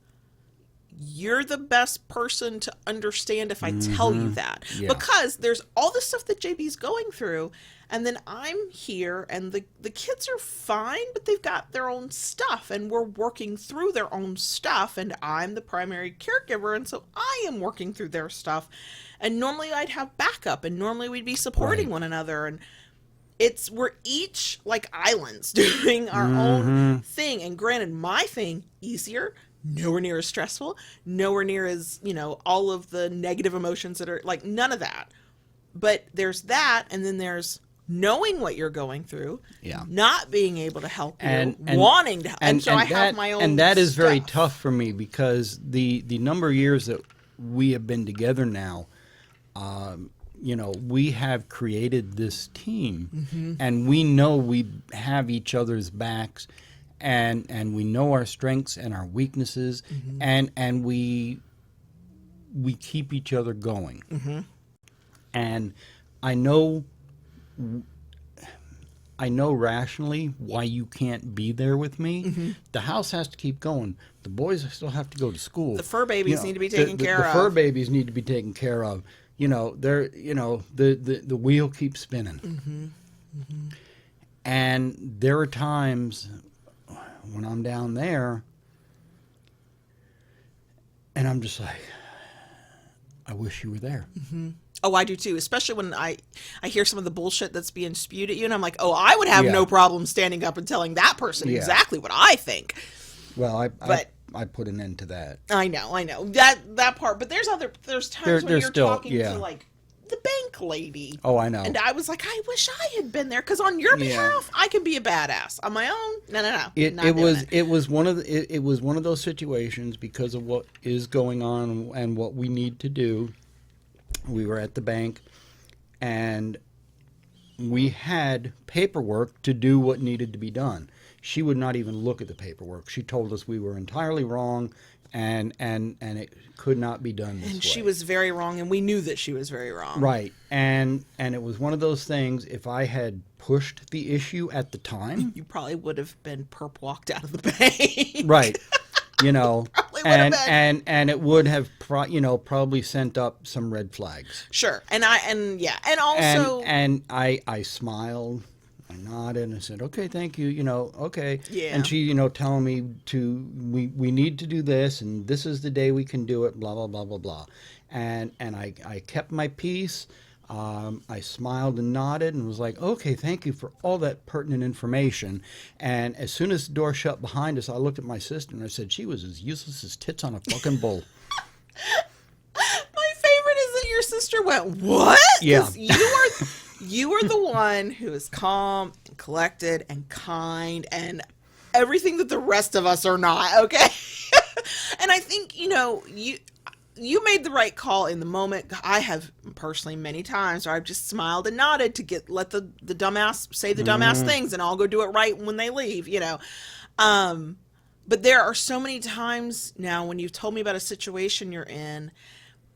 you're the best person to understand if I tell you that. Yeah. Because there's all the stuff that JB's going through, and then I'm here, and the kids are fine, but they've got their own stuff, and we're working through their own stuff, and I'm the primary caregiver, and so I am working through their stuff. And normally I'd have backup, and normally we'd be supporting one another, and we're each like islands doing our own thing. And granted, my thing, easier, nowhere near as stressful, nowhere near as, you know, all of the negative emotions that are like, none of that. But there's that, and then there's knowing what you're going through, not being able to help you, wanting to help. And so I have my own And that is stuff. very tough for me because the number of years that we have been together now, you know, we have created this team, and we know we have each other's backs, and we know our strengths and our weaknesses, and we keep each other going. And I know rationally why you can't be there with me. The house has to keep going. The boys still have to go to school. The fur babies need to be taken care of. The fur babies need to be taken care of. You know, the wheel keeps spinning. And there are times when I'm down there and I'm just like, I wish you were there. Mm-hmm. Oh, I do too, especially when I hear some of the bullshit that's being spewed at you, and I'm like, oh, I would have no problem standing up and telling that person exactly what I think. Well, I put an end to that. I know that part, but there's times when you're still talking to like the bank lady. Oh, I know. And I was like, I wish I had been there, because on your behalf, I can be a badass. On my own, no. It was one of those situations because of what is going on and what we need to do. We were at the bank, and we had paperwork to do what needed to be done. She would not even look at the paperwork. She told us we were entirely wrong, and it could not be done this way. And she was very wrong, and we knew that she was very wrong. Right. And it was one of those things, if I had pushed the issue at the time, you probably would have been perp walked out of the bank. Right. You know, and it would have probably sent up some red flags. Sure. And also I smiled, I nodded, and I said, "Okay, thank you." Okay. Yeah. And she, telling me we need to do this, and this is the day we can do it. Blah blah blah blah blah. And I kept my peace. I smiled and nodded and was like, okay, thank you for all that pertinent information. And as soon as the door shut behind us, I looked at my sister and I said, she was as useless as tits on a fucking bull. My favorite is that your sister went, what? Yeah. You are the one who is calm and collected and kind and everything that the rest of us are not, okay? And I think, you made the right call in the moment. I have personally many times where I've just smiled and nodded to let the dumbass say the dumbass things, and I'll go do it right when they leave, But there are so many times now when you've told me about a situation you're in,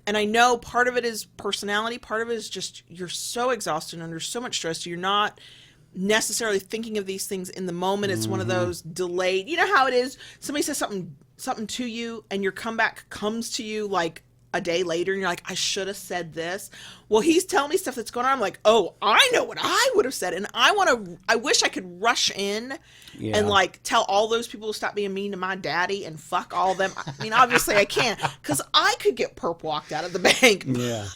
and I know part of it is personality, part of it is just you're so exhausted and under so much stress, you're not necessarily thinking of these things in the moment. It's one of those delayed, you know how it is, somebody says something to you and your comeback comes to you like a day later and you're like, I should have said this. Well, he's telling me stuff that's going on. I'm like, oh, I know what I would have said. And I wish I could rush in and like tell all those people to stop being mean to my daddy and fuck all of them. I mean, obviously I can't, because I could get perp walked out of the bank. Yeah.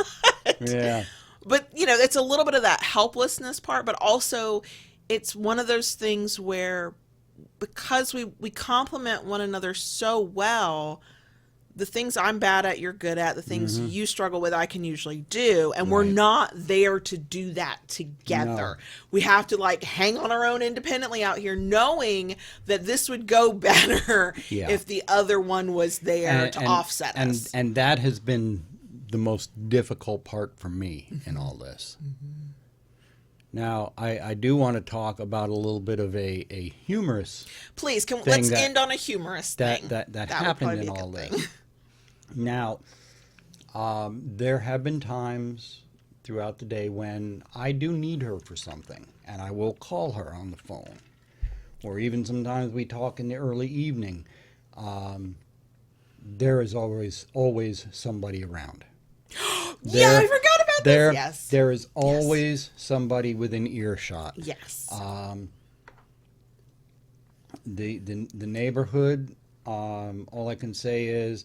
Yeah. But, it's a little bit of that helplessness part, but also it's one of those things where because we complement one another so well, the things I'm bad at, you're good at, the things you struggle with, I can usually do. And we're not there to do that together. No. We have to hang on our own independently out here, knowing that this would go better if the other one was there to offset us. And that has been the most difficult part for me in all this. Now, I do want to talk about a little bit of a humorous. Please, let's end on a humorous thing. That happened in all this. Now, there have been times throughout the day when I do need her for something, and I will call her on the phone, or even sometimes we talk in the early evening. There is always somebody around. I forgot about this. Yes. There is always somebody within earshot. Yes. The neighborhood, all I can say is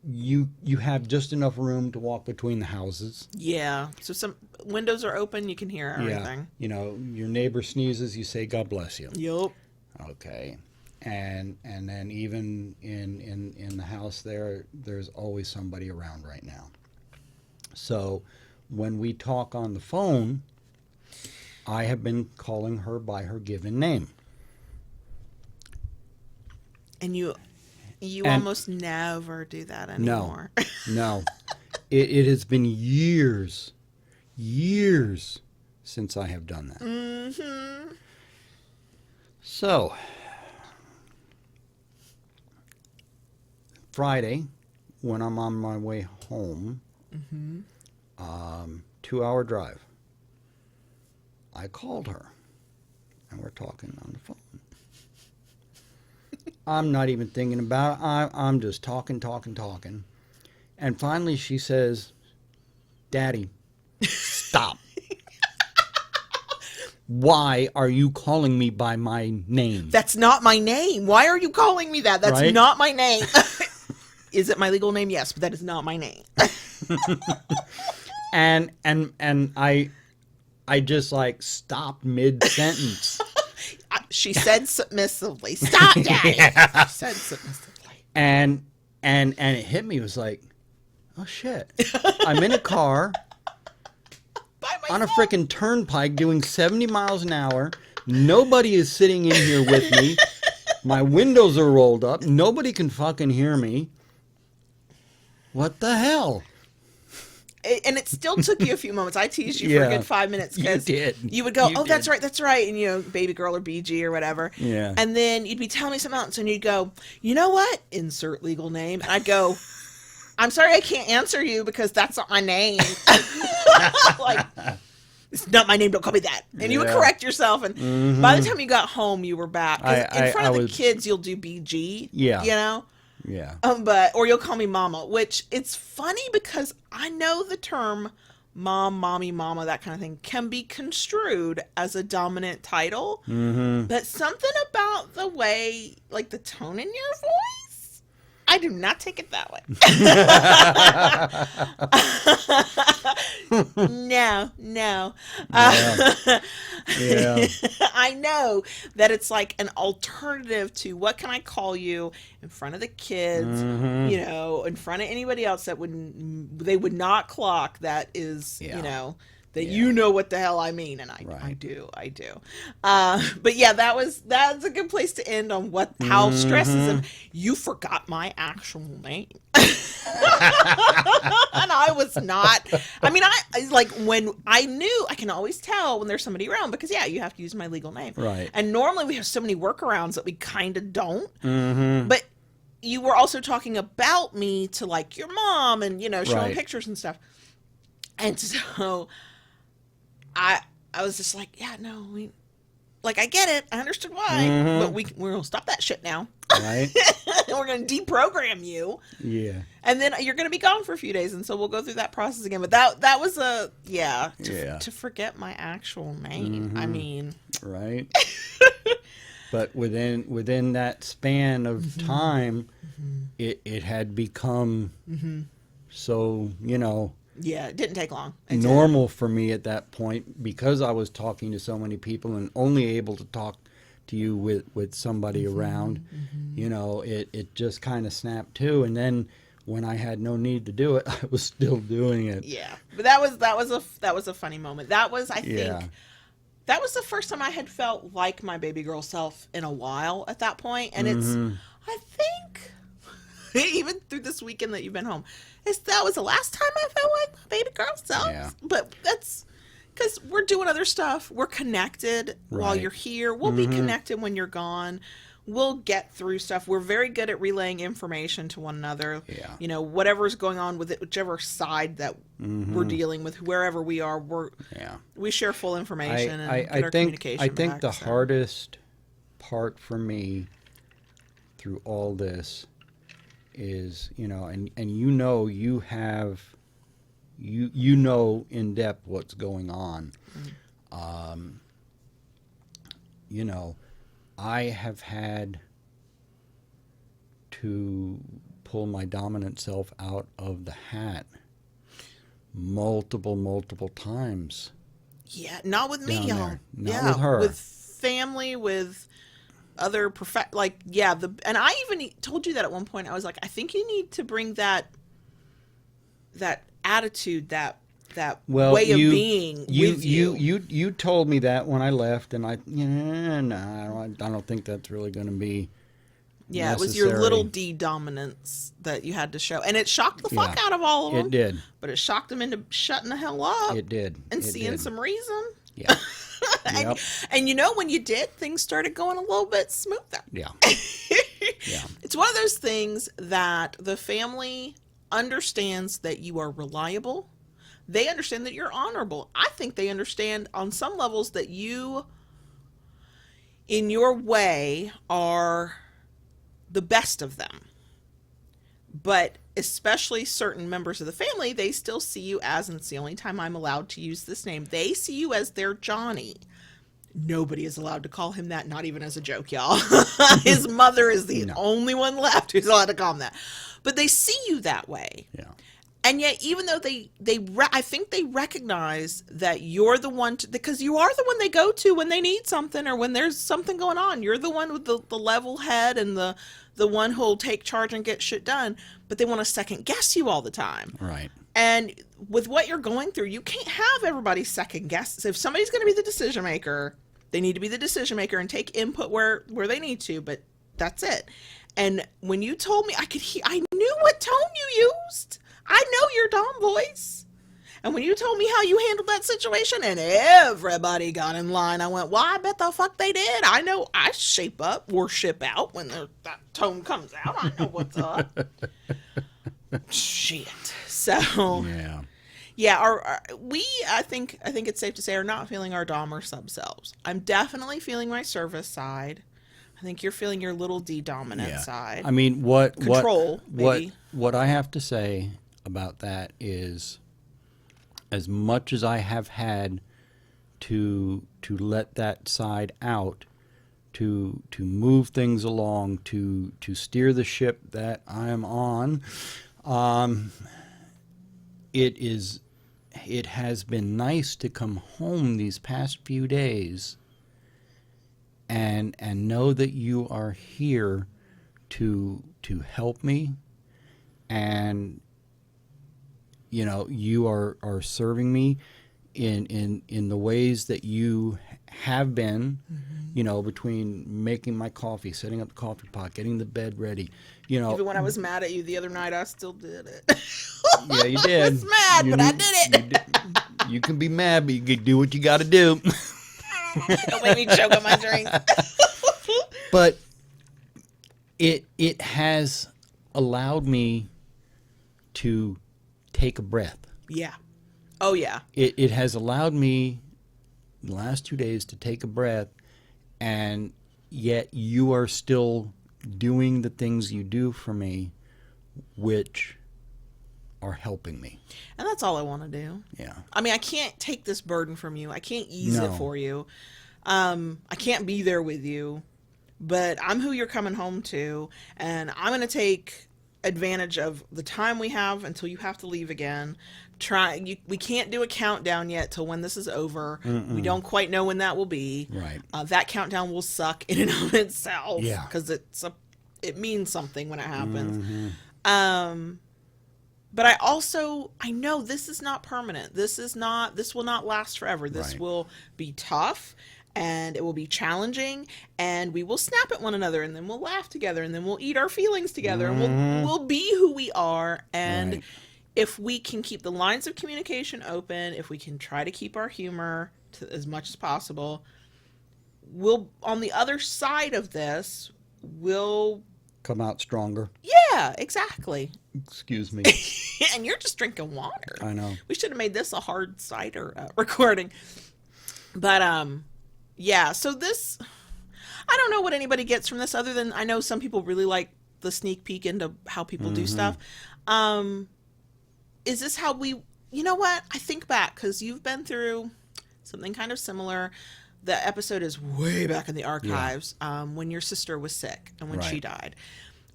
you have just enough room to walk between the houses. Yeah. So some windows are open, you can hear everything. Yeah. Your neighbor sneezes, you say, God bless you. Yup. Okay. And then even in the house there's always somebody around right now. So when we talk on the phone, I have been calling her by her given name. And you almost never do that anymore. No. It has been years since I have done that. Mm-hmm. So Friday, when I'm on my way home, 2-hour drive, I called her, and we're talking on the phone. I'm not even thinking about it. I'm just talking. And finally she says, Daddy, stop. Why are you calling me by my name? That's not my name. Why are you calling me that? That's not my name. Is it my legal name? Yes, but that is not my name. and I just like stopped mid-sentence. She said submissively, "Stop, Daddy." Yeah. She said submissively. And it hit me. It was like, oh shit. I'm in a car on a freaking turnpike doing 70 miles an hour. Nobody is sitting in here with me. My windows are rolled up. Nobody can fucking hear me. What the hell? And it still took you a few moments. I teased you for a good 5 minutes. You did. You would go, You did. that's right, that's right. And, you know, baby girl or BG or whatever. Yeah. And then you'd be telling me something else and you'd go, you know what? Insert legal name. And I'd go, I'm sorry I can't answer you because that's not my name. Like, it's not my name. Don't call me that. And you would correct yourself. And by the time you got home, you were back. 'Cause in front of the kids, you'll do BG. Yeah. You know? Yeah. Or you'll call me mama, which it's funny because I know the term mom, mommy, mama, that kind of thing can be construed as a dominant title. But something about the way, like the tone in your voice, I do not take it that way. No. Yeah. I know that it's like an alternative to what can I call you in front of the kids, you know, in front of anybody else that they would not clock that is, you know, that you know what the hell I mean, and I do. But yeah, that's a good place to end on how stresses him. You forgot my actual name. And I was not. I mean, I like when I knew I can always tell when there's somebody around because you have to use my legal name. Right. And normally we have so many workarounds that we kind of don't. But you were also talking about me to like your mom and you know showing pictures and stuff. And so I was just like, yeah, no, I get it. I understood why, but we're going to stop that shit now. Right. We're going to deprogram you. Yeah. And then you're going to be gone for a few days. And so we'll go through that process again. But that was to forget my actual name. I mean. Right. But within that span of time, it had become so, you know. Yeah, it didn't take long. Normal for me at that point because I was talking to so many people and only able to talk to you with somebody around. You know, it just kind of snapped to. And then when I had no need to do it, I was still doing it. Yeah, but that was a funny moment. That was I think that was the first time I had felt like my baby girl self in a while at that point. And it's I think even through this weekend that you've been home. That was the last time I felt like my baby girl self. Yeah. But that's because we're doing other stuff. We're connected while you're here. We'll be connected when you're gone. We'll get through stuff. We're very good at relaying information to one another. Yeah. You know, whatever's going on with it, whichever side that we're dealing with, wherever we are, we share full information and get our communication I think back, the hardest part for me through all this is, you know, and you know you have you know in depth what's going on. You know, I have had to pull my dominant self out of the hat multiple times. Yeah, not with me, y'all. Not with her. With family, with other and I even told you that at one point. I was like, I think you need to bring that attitude, that way of being with you. You told me that when I left, and I don't think that's really going to be necessary. It was your little D dominance that you had to show, and it shocked the fuck out of all of them. It did, but it shocked them into shutting the hell up. It did, and seeing some reason. Yeah. And you know, when you did, things started going a little bit smoother. Yeah. It's one of those things that the family understands that you are reliable. They understand that you're honorable. I think they understand on some levels that you, in your way, are the best of them. But especially certain members of the family, they still see you as, and it's the only time I'm allowed to use this name, they see you as their Johnny. Nobody is allowed to call him that, not even as a joke, y'all. His mother is the only one left who's allowed to call him that. But they see you that way. Yeah. And yet, even though I think they recognize that you're the one because you are the one they go to when they need something or when there's something going on. You're the one with the level head and the one who'll take charge and get shit done. But they want to second guess you all the time. Right. And with what you're going through, you can't have everybody second guess. If somebody's going to be the decision maker, they need to be the decision maker and take input where they need to. But that's it. And when you told me, I knew what tone you used. I know your Dom voice. And when you told me how you handled that situation and everybody got in line, I went, well, I bet the fuck they did. I know I shape up or ship out when that tone comes out. I know what's up. Shit. So, yeah, I think it's safe to say, are not feeling our Dom or sub selves. I'm definitely feeling my service side. I think you're feeling your little D dominant side. I mean, what I have to say about that is, as much as I have had to let that side out, to move things along, to steer the ship that I am on, it has been nice to come home these past few days and know that you are here to help me, and you are serving me in the ways that you have been, between making my coffee, setting up the coffee pot, getting the bed ready, Even when I was mad at you the other night, I still did it. Yeah, you did. I was mad, but I did it. You can be mad, but you can do what you got to do. Don't make me choke on my drink. But it has allowed me to take a breath. Yeah. Oh, yeah. It has allowed me the last 2 days to take a breath, and yet you are still doing the things you do for me, which are helping me. And that's all I want to do. Yeah. I mean, I can't take this burden from you. I can't ease it for you. I can't be there with you, but I'm who you're coming home to, and I'm going to take advantage of the time we have until you have to leave again. We can't do a countdown yet till when this is over. We don't quite know when that will be. Right. That countdown will suck in and of itself. Yeah. Because it means something when it happens. But I know this is not permanent. This will not last forever. This will be tough, and it will be challenging, and we will snap at one another, and then we'll laugh together, and then we'll eat our feelings together, and we'll be who we are. And if we can keep the lines of communication open, if we can try to keep our humor as much as possible, we'll, on the other side of this, we'll come out stronger. Yeah, exactly. Excuse me. And you're just drinking water. I know. We should have made this a hard cider recording. But, yeah, so this, I don't know what anybody gets from this other than I know some people really like the sneak peek into how people do stuff. Is this how you know what? I think back, because you've been through something kind of similar. The episode is way back in the archives, when your sister was sick and when she died.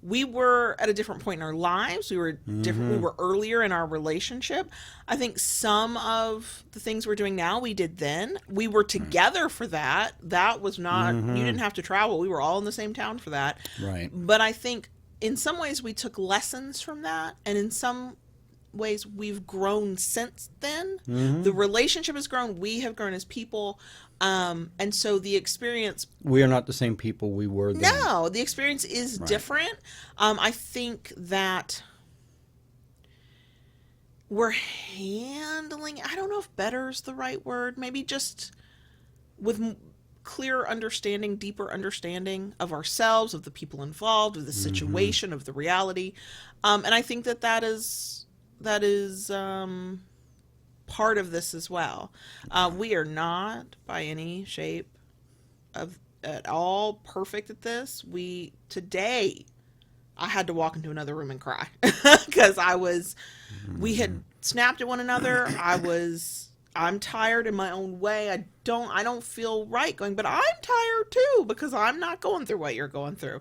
We were at a different point in our lives. We were different. We were earlier in our relationship. I think some of the things we're doing now, we did then. We were together for that. That was not, you didn't have to travel. We were all in the same town for that. Right. But I think in some ways we took lessons from that. And in some ways we've grown since then. The relationship has grown. We have grown as people. And so the experience, we are not the same people we were then. No, the experience is different. I think that we're handling, I don't know if better is the right word, maybe just with clearer understanding, deeper understanding of ourselves, of the people involved, of the situation, of the reality. And I think that is part of this as well. We are not by any shape at all perfect at this. Today I had to walk into another room and cry because we had snapped at one another. I was I'm tired in my own way. I don't feel right going, but I'm tired too because I'm not going through what you're going through.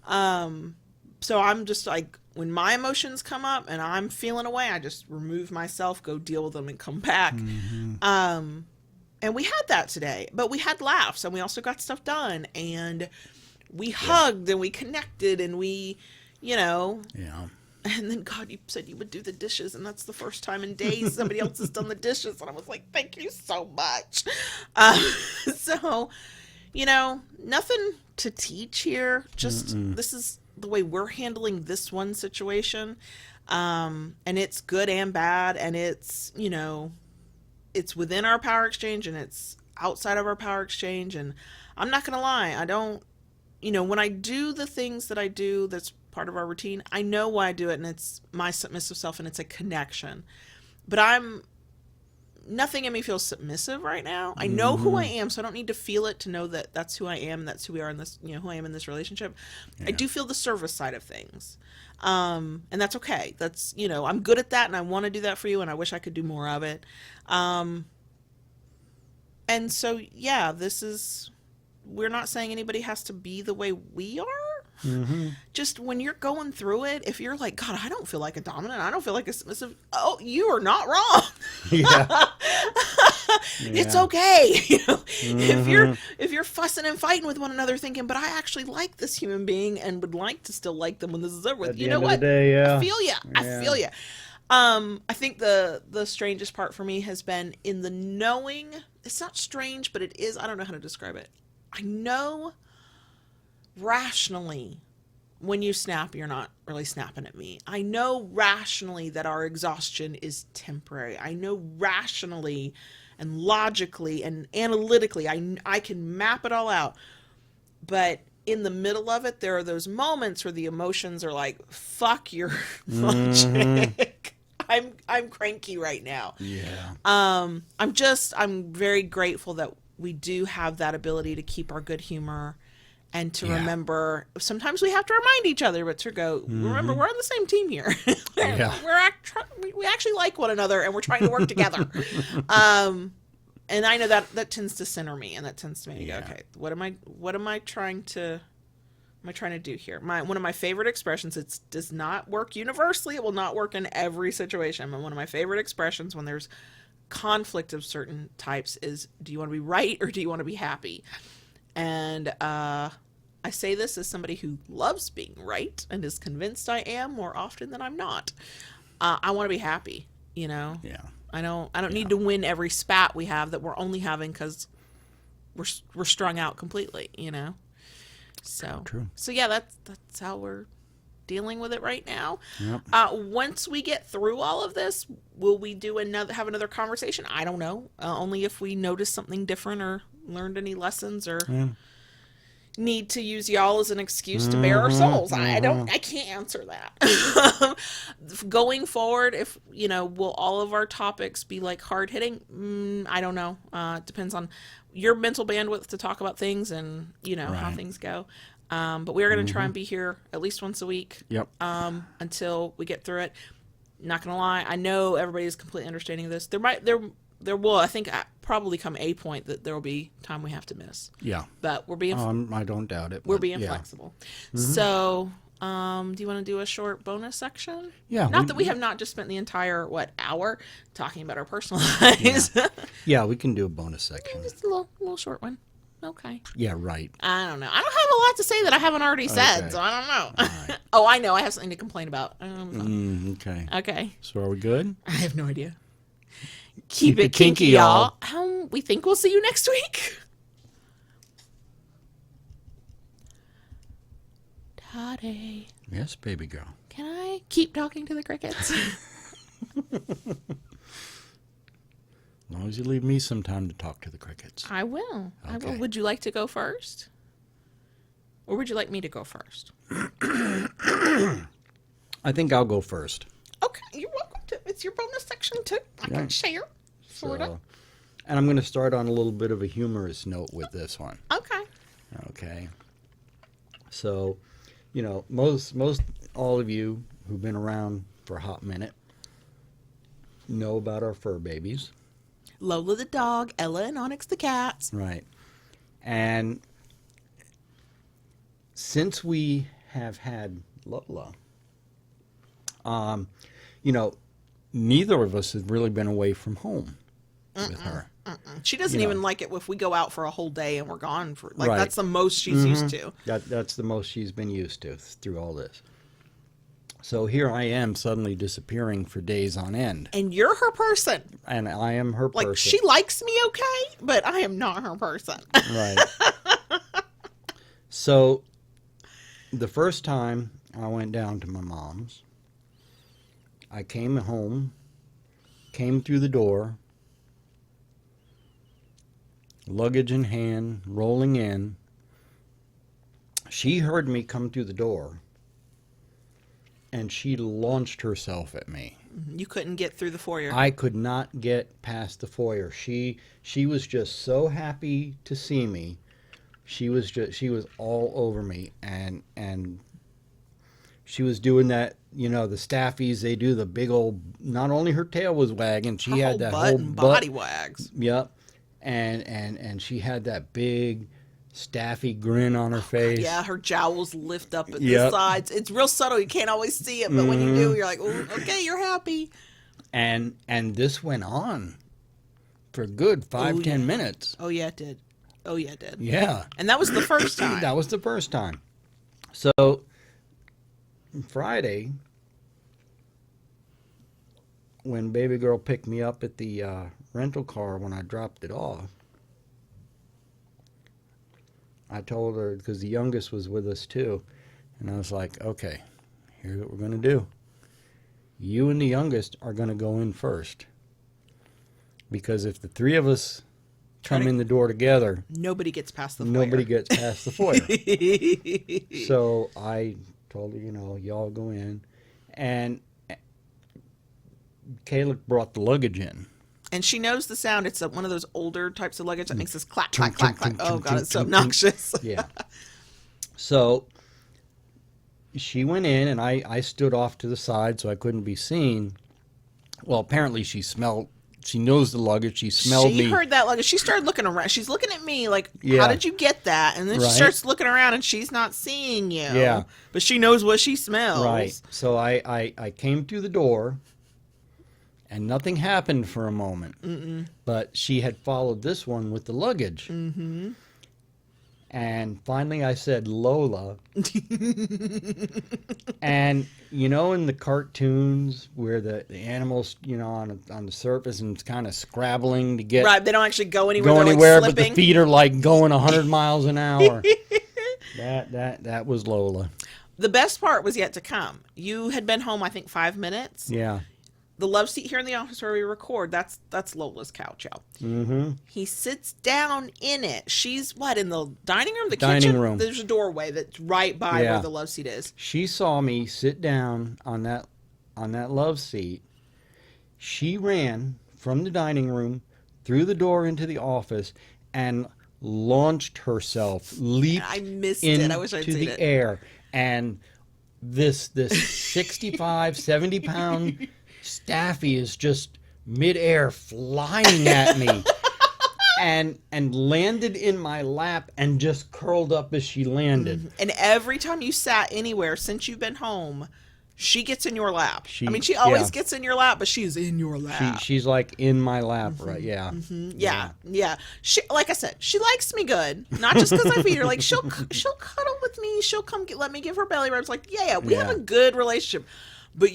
So I'm just like, when my emotions come up and I'm feeling away, I just remove myself, go deal with them, and come back. And we had that today, but we had laughs, and we also got stuff done, and we hugged, and we connected, and we, And then, God, you said you would do the dishes, and that's the first time in days somebody else has done the dishes, and I was like, thank you so much. So, nothing to teach here. Just this is the way we're handling this one situation, and it's good and bad, and it's, it's within our power exchange, and it's outside of our power exchange, and I'm not gonna lie, I don't, when I do the things that I do that's part of our routine, I know why I do it, and it's my submissive self, and it's a connection. But nothing in me feels submissive right now. I know who I am, so I don't need to feel it to know that that's who I am, that's who we are in this, who I am in this relationship. I do feel the service side of things. And that's okay. That's, I'm good at that, and I want to do that for you, and I wish I could do more of it. And so, yeah, we're not saying anybody has to be the way we are. Just when you're going through it, if you're like, God, I don't feel like a dominant, I don't feel like a submissive, you are not wrong. It's okay. If you're fussing and fighting with one another thinking, but I actually like this human being and would like to still like them when this is over with, you know what? I feel you. I feel you. I think the strangest part for me has been in the knowing. It's not strange, but it is. I don't know how to describe it. I know rationally when you snap, you're not really snapping at me. I know rationally that our exhaustion is temporary. I know rationally and logically and analytically, I can map it all out. But in the middle of it, there are those moments where the emotions are like, fuck your logic. I'm cranky right now. Yeah. I'm very grateful that we do have that ability to keep our good humor and to remember. Sometimes we have to remind each other, but to go, remember, we're on the same team here. We actually like one another, and we're trying to work together. And I know that tends to center me, and that tends to make me go, okay, what am I trying to do here? One of my favorite expressions, it does not work universally. It will not work in every situation. But one of my favorite expressions when there's conflict of certain types is, do you want to be right or do you want to be happy? And I say this as somebody who loves being right and is convinced I am more often than I'm not. I want to be happy, Yeah. I don't need to win every spat we have that we're only having because we're strung out completely, So, True. So yeah, that's how we're dealing with it right now. Yep. Once we get through all of this, will we have another conversation? I don't know. Only if we notice something different or learned any lessons or need to use y'all as an excuse to bare our souls. I can't answer that. Going forward, if will all of our topics be like hard hitting? I don't know. It depends on your mental bandwidth to talk about things and how things go. But we're going to try and be here at least once a week. Yep. Until we get through it. Not gonna lie, I know everybody's completely understanding of this. There will, I think, probably come a point that there will be time we have to miss. Yeah. But we're being. I don't doubt it. We're being flexible. So, do you want to do a short bonus section? Yeah. Not that we have not just spent the entire hour talking about our personal lives. Yeah, we can do a bonus section. Just a little short one. Okay. Yeah, right. I don't know. I don't have a lot to say that I haven't already said, so I don't know. Right. Oh, I know. I have something to complain about. Okay. Okay. So are we good? I have no idea. Keep it kinky, y'all. We think we'll see you next week. Daddy. Yes, baby girl. Can I keep talking to the crickets? As long as you leave me some time to talk to the crickets. I will. Okay. I will. Would you like to go first? Or would you like me to go first? I think I'll go first. Okay. You're welcome to. It's your bonus section, too. I can share. Sort of. And I'm going to start on a little bit of a humorous note with this one. Okay. Okay. So, most all of you who've been around for a hot minute know about our fur babies. Lola the dog, Ella and Onyx the cats. Right. And since we have had Lola, neither of us have really been away from home with her. She doesn't even like it if we go out for a whole day and we're gone for Right. that's the most she's used to. That's the most she's been used to through all this. So here I am suddenly disappearing for days on end. And you're her person. And I am her person. Like, she likes me okay, but I am not her person. Right. So the first time I went down to my mom's, I came home, came through the door, luggage in hand, rolling in. She heard me come through the door, and she launched herself at me. You couldn't get through the foyer. I could not get past the foyer. She was just so happy to see me. She was all over me, and she was doing that, the staffies, they do the big old, not only her tail was wagging, she her had whole that butt whole and butt. body wags. Yep. And she had that big staffy grin on her face. Yeah, her jowls lift up at Yep. the sides. It's real subtle. You can't always see it, but when you do, you're like, oh, okay, you're happy. And this went on for a good 5-10 minutes. Oh, yeah, it did. Oh, yeah, it did. Yeah. And that was the first time. That was the first time. So Friday, when baby girl picked me up at the rental car when I dropped it off, I told her, because the youngest was with us too, and I was like, okay, here's what we're going to do. You and the youngest are going to go in first. Because if the three of us come in the door together, nobody gets past the foyer. nobody gets past the foyer. So I told her, y'all go in. And Kayla brought the luggage in. And she knows the sound. It's one of those older types of luggage that makes this clack, Chunk, clack, clack, chunk, clack. chunk, Oh, God, chunk, it's so chunk, obnoxious. Yeah. So she went in, and I stood off to the side so I couldn't be seen. Well, apparently she knows the luggage. She smelled me. She heard that luggage. She started looking around. She's looking at me like, Yeah. how did you get that? And then she Right. starts looking around, and she's not seeing you. Yeah. But she knows what she smells. Right. So I came through the door, and nothing happened for a moment. Mm-mm. But she had followed this one with the luggage. Mm-hmm. And finally I said, Lola. And, in the cartoons where the animals, on the surface and it's kind of scrabbling to get... Right, they don't actually go anywhere. Go They're anywhere, like but the slipping. feet are like going 100 miles an hour. That was Lola. The best part was yet to come. You had been home, I think, 5 minutes. Yeah. The love seat here in the office where we record, that's Lola's couch, y'all. Mm-hmm. He sits down in it. She's, in the dining room? The Dining kitchen? room. There's a doorway that's right by Yeah. where the love seat is. She saw me sit down on that love seat. She ran from the dining room through the door into the office and launched herself, leaped I missed it. I wish I'd into seen the it. air, and this 65, 70 pound staffy is just midair flying at me. And landed in my lap and just curled up as she landed. And every time you sat anywhere since you've been home, she gets in your lap. She always gets in your lap, but she's in your lap. She's like in my lap, right? Yeah. Yeah. She, like I said, she likes me good. Not just because I feed her. Like, she'll cuddle with me. She'll come let me give her belly rubs. Like, we have a good relationship. But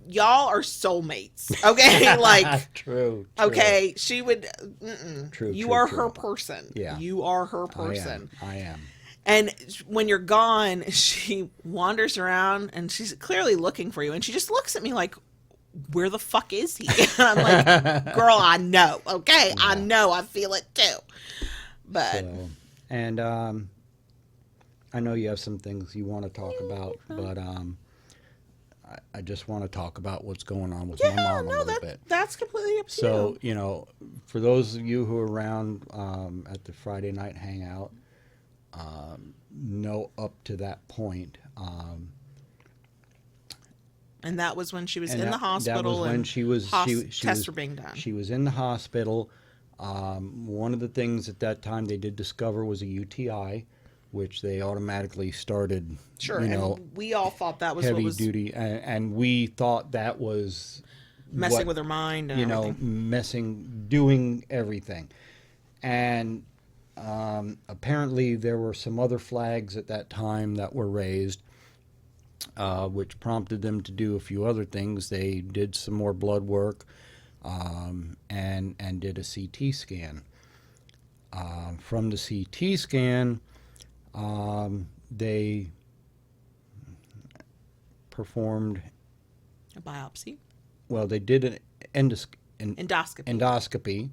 y'all are soulmates, okay? Like, true. okay, she would. True. You are her person. Yeah. You are her person. I am. And when you're gone, she wanders around and she's clearly looking for you. And she just looks at me like, where the fuck is he? And I'm like, girl, I know. Okay. Yeah. I know. I feel it too. But. And I know you have some things you want to talk about, but I just want to talk about what's going on with my mom a little bit. That's completely up to you. you. So, for those of you who are around at the Friday night hangout, know up to that point, And that was when she was And in the that hospital. was when and she was tests were being done. She was in the hospital. One of the things at that time they did discover was a UTI, which they automatically started. Sure, you know, and we all thought that was heavy what was duty, and we thought that was messing with her mind and everything. Doing everything. And apparently there were some other flags at that time that were raised, which prompted them to do a few other things. They did some more blood work, and did a CT scan. From the CT scan, they performed A biopsy. Well, they did an Endoscopy. endoscopy.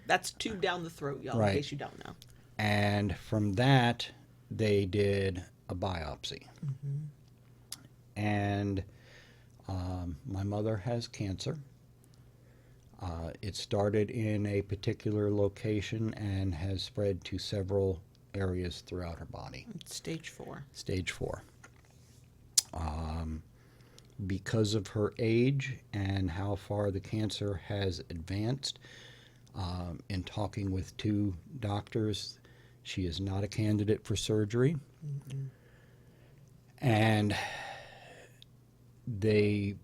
That's tube down the throat, y'all, Right. in case you don't know. And from that, they did a biopsy. And my mother has cancer. It started in a particular location and has spread to several areas throughout her body. It's stage 4. Stage 4. Because of her age and how far the cancer has advanced, in talking with 2 doctors, she is not a candidate for surgery. And they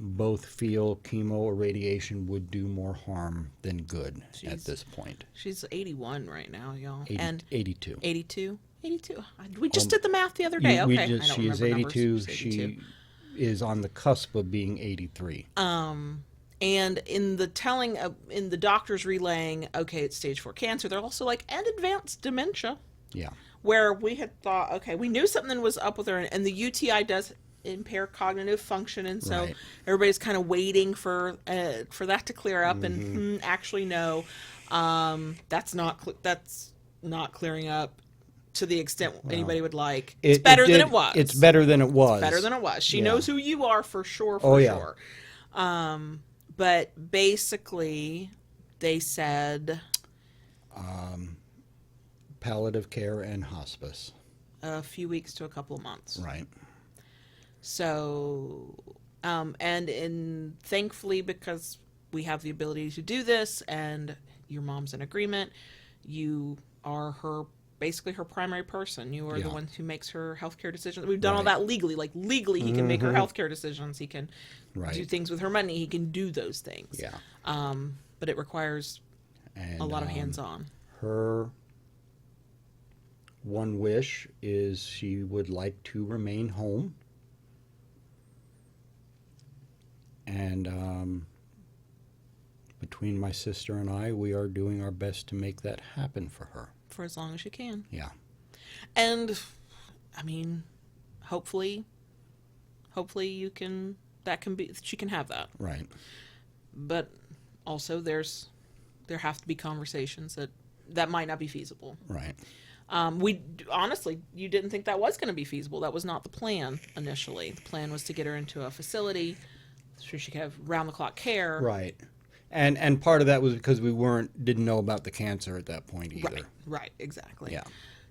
both feel chemo or radiation would do more harm than good at this point. She's 81 right now, y'all. 82. 82? 82. We just did the math the other day. She is 82. She is on the cusp of being 83. And in the doctors relaying, okay, it's stage 4 cancer, they're also like, and advanced dementia. Yeah. Where we had thought, okay, we knew something was up with her, and the UTI does impair cognitive function, and so Right. everybody's kind of waiting for that to clear up, and actually no, that's not clearing up to the extent anybody would like. It's better than it was. It's better than it was. Better than it was. She Yeah. knows who you are for sure. Sure. But basically, they said Palliative care and hospice. a few weeks to a couple of months. Right. So, and thankfully, because we have the ability to do this, and your mom's in agreement, you are basically her primary person. You are the one who makes her healthcare decisions. We've done all that legally. Like, legally, he can make her healthcare decisions. He can do things with her money. He can do those things. Yeah. But it requires a lot of hands-on. Her one wish is she would like to remain home. And between my sister and I, we are doing our best to make that happen for her. For as long as you can. Yeah. And, I mean, hopefully she can have that. Right. But also there have to be conversations that might not be feasible. Right. We honestly, you didn't think that was going to be feasible. That was not the plan initially. The plan was to get her into a facility so she could have round-the-clock care. Right. And part of that was because we didn't know about the cancer at that point either. Right, exactly. Yeah.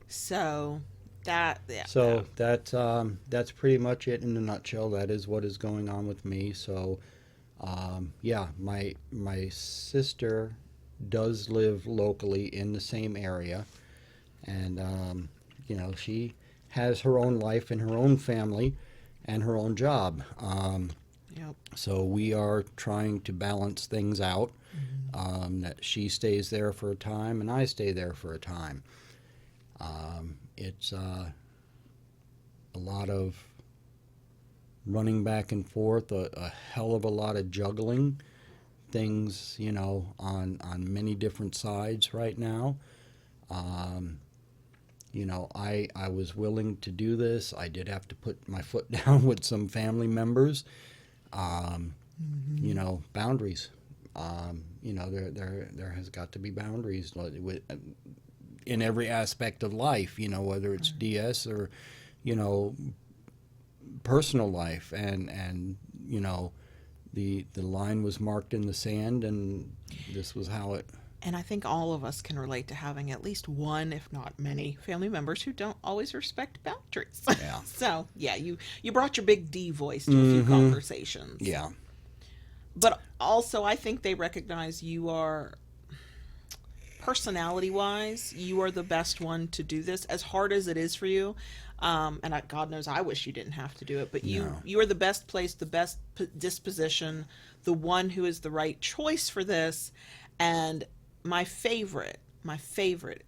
So that's pretty much it in a nutshell. That is what is going on with me. So, my sister does live locally in the same area, and she has her own life and her own family and her own job. Yep. So we are trying to balance things out, that she stays there for a time and I stay there for a time. It's a lot of running back and forth, a hell of a lot of juggling things, on many different sides right now. I was willing to do this. I did have to put my foot down with some family members. Boundaries. There has got to be boundaries in every aspect of life, whether it's DS or, personal life. And the line was marked in the sand, and this was how it And I think all of us can relate to having at least one, if not many, family members who don't always respect boundaries. Yeah. So, yeah, you brought your big D voice to a few conversations. Yeah. But also, I think they recognize you are, personality-wise, you are the best one to do this, as hard as it is for you. God knows I wish you didn't have to do it, but you are the best place, the best disposition, the one who is the right choice for this. And my favorite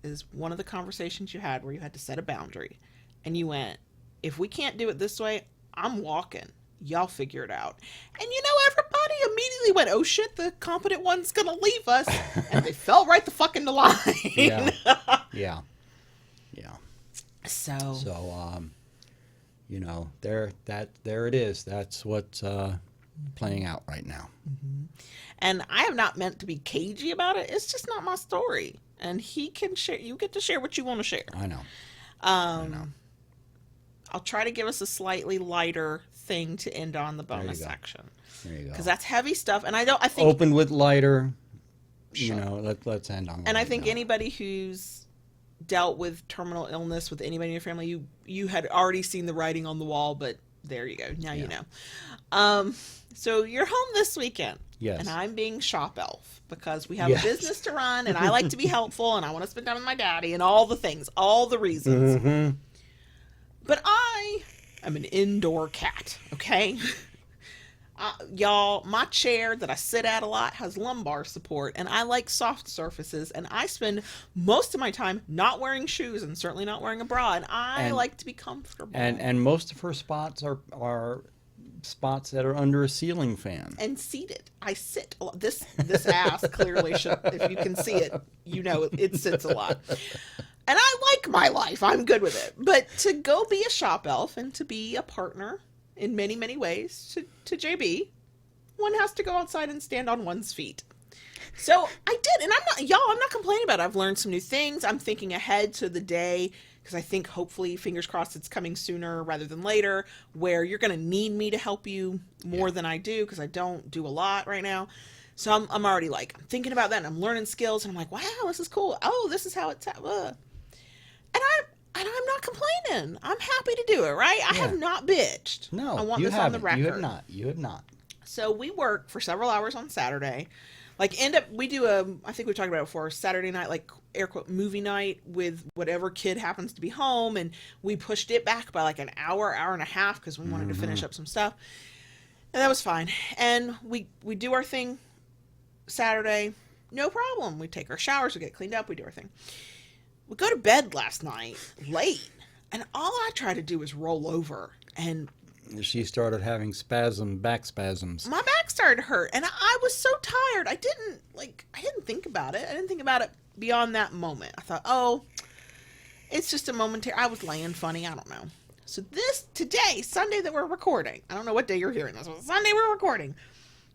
is one of the conversations you had where you had to set a boundary and you went, if we can't do it this way, I'm walking. Y'all figure it out. And everybody immediately went, oh shit, the competent one's gonna leave us. And they fell right the fuck into line. Yeah. So there it is. That's what's playing out right now. Mm-hmm. And I am not meant to be cagey about it. It's just not my story. And he can share. You get to share what you want to share. I know. I'll try to give us a slightly lighter thing to end on the bonus section. There you go. Because that's heavy stuff. And I think open with lighter. Sure. Let's end on. And I think anybody who's dealt with terminal illness with anybody in your family, you had already seen the writing on the wall, but there you go. Now you know. So you're home this weekend. Yes. And I'm being shop elf because we have a business to run and I like to be helpful and I want to spend time with my daddy and all the things, all the reasons. Mm-hmm. But I am an indoor cat, okay? Y'all, my chair that I sit at a lot has lumbar support and I like soft surfaces and I spend most of my time not wearing shoes and certainly not wearing a bra and I like to be comfortable. And most of her spots are spots that are under a ceiling fan. And seated. I sit a lot. This ass clearly should, if you can see it, it sits a lot. And I like my life. I'm good with it. But to go be a shop elf and to be a partner in many, many ways to JB, one has to go outside and stand on one's feet. So I did. And I'm not complaining about it. I've learned some new things. I'm thinking ahead to the day because I think hopefully, fingers crossed, it's coming sooner rather than later, where you're going to need me to help you more than I do because I don't do a lot right now. So I'm already I'm thinking about that and I'm learning skills and I'm like, wow, this is cool. Oh, this is how it's. And I'm not complaining. I'm happy to do it, right? I have not bitched. No, I want this on the record. You have not. So we work for several hours on Saturday. We do I think we talked about it before, Saturday night, air quote, movie night with whatever kid happens to be home. And we pushed it back by an hour and a half because we wanted to finish up some stuff. And that was fine. And we do our thing Saturday, no problem. We take our showers, we get cleaned up, we do our thing. We go to bed last night late. And all I try to do is roll over and she started having back spasms. My back started to hurt, and I was so tired. I didn't think about it. I didn't think about it beyond that moment. I thought, oh, it's just a momentary. I was laying funny. I don't know. So today, Sunday that we're recording, I don't know what day you're hearing this, but Sunday we're recording,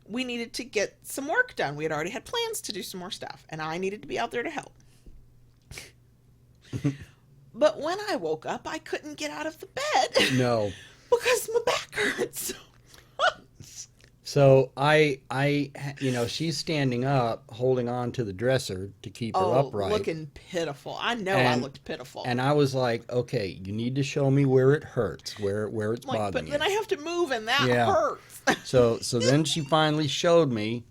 we needed to get some work done. We had already had plans to do some more stuff, and I needed to be out there to help. But when I woke up, I couldn't get out of the bed. No. Because my back hurts. So she's standing up, holding on to the dresser to keep her upright. Looking pitiful. I know I looked pitiful. And I was like, okay, you need to show me where it hurts, where it's bothering you. But then I have to move, and that hurts. So then she finally showed me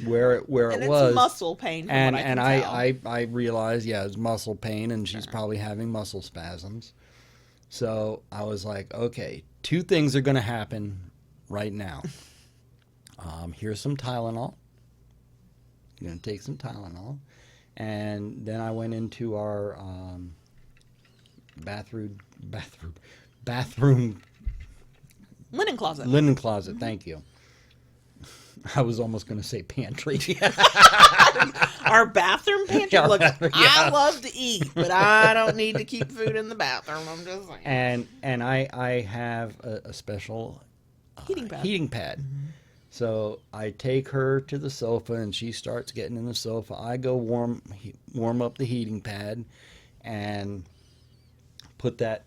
where it was. It's muscle pain. And I realized, it's muscle pain, and she's probably having muscle spasms. So I was like, okay, two things are going to happen right now. Here's some Tylenol. I'm going to take some Tylenol. And then I went into our bathroom linen closet. Mm-hmm. Thank you. I was almost going to say pantry. Our bathroom pantry. Look, I love to eat, but I don't need to keep food in the bathroom. I'm just saying. And I have a special heating pad. Mm-hmm. So I take her to the sofa, and she starts getting in the sofa. I go warm up the heating pad, and put that,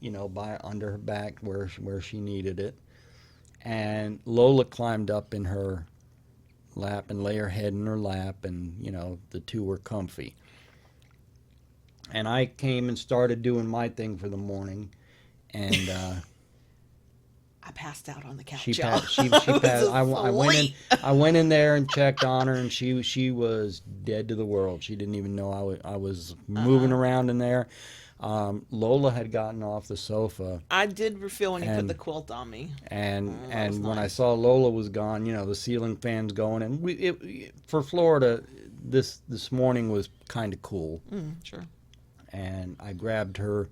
by under her back where she needed it. And Lola climbed up in her lap and lay her head in her lap, and, you know, the two were comfy. And I came and started doing my thing for the morning, and I passed out on the couch. she passed. I went in there and checked on her, and she was dead to the world. She didn't even know I was moving around in there. Lola had gotten off the sofa. I did feel when you put the quilt on me. And when I saw Lola was gone, you know, the ceiling fan's going, and for Florida, this morning was kind of cool. Sure. And I grabbed her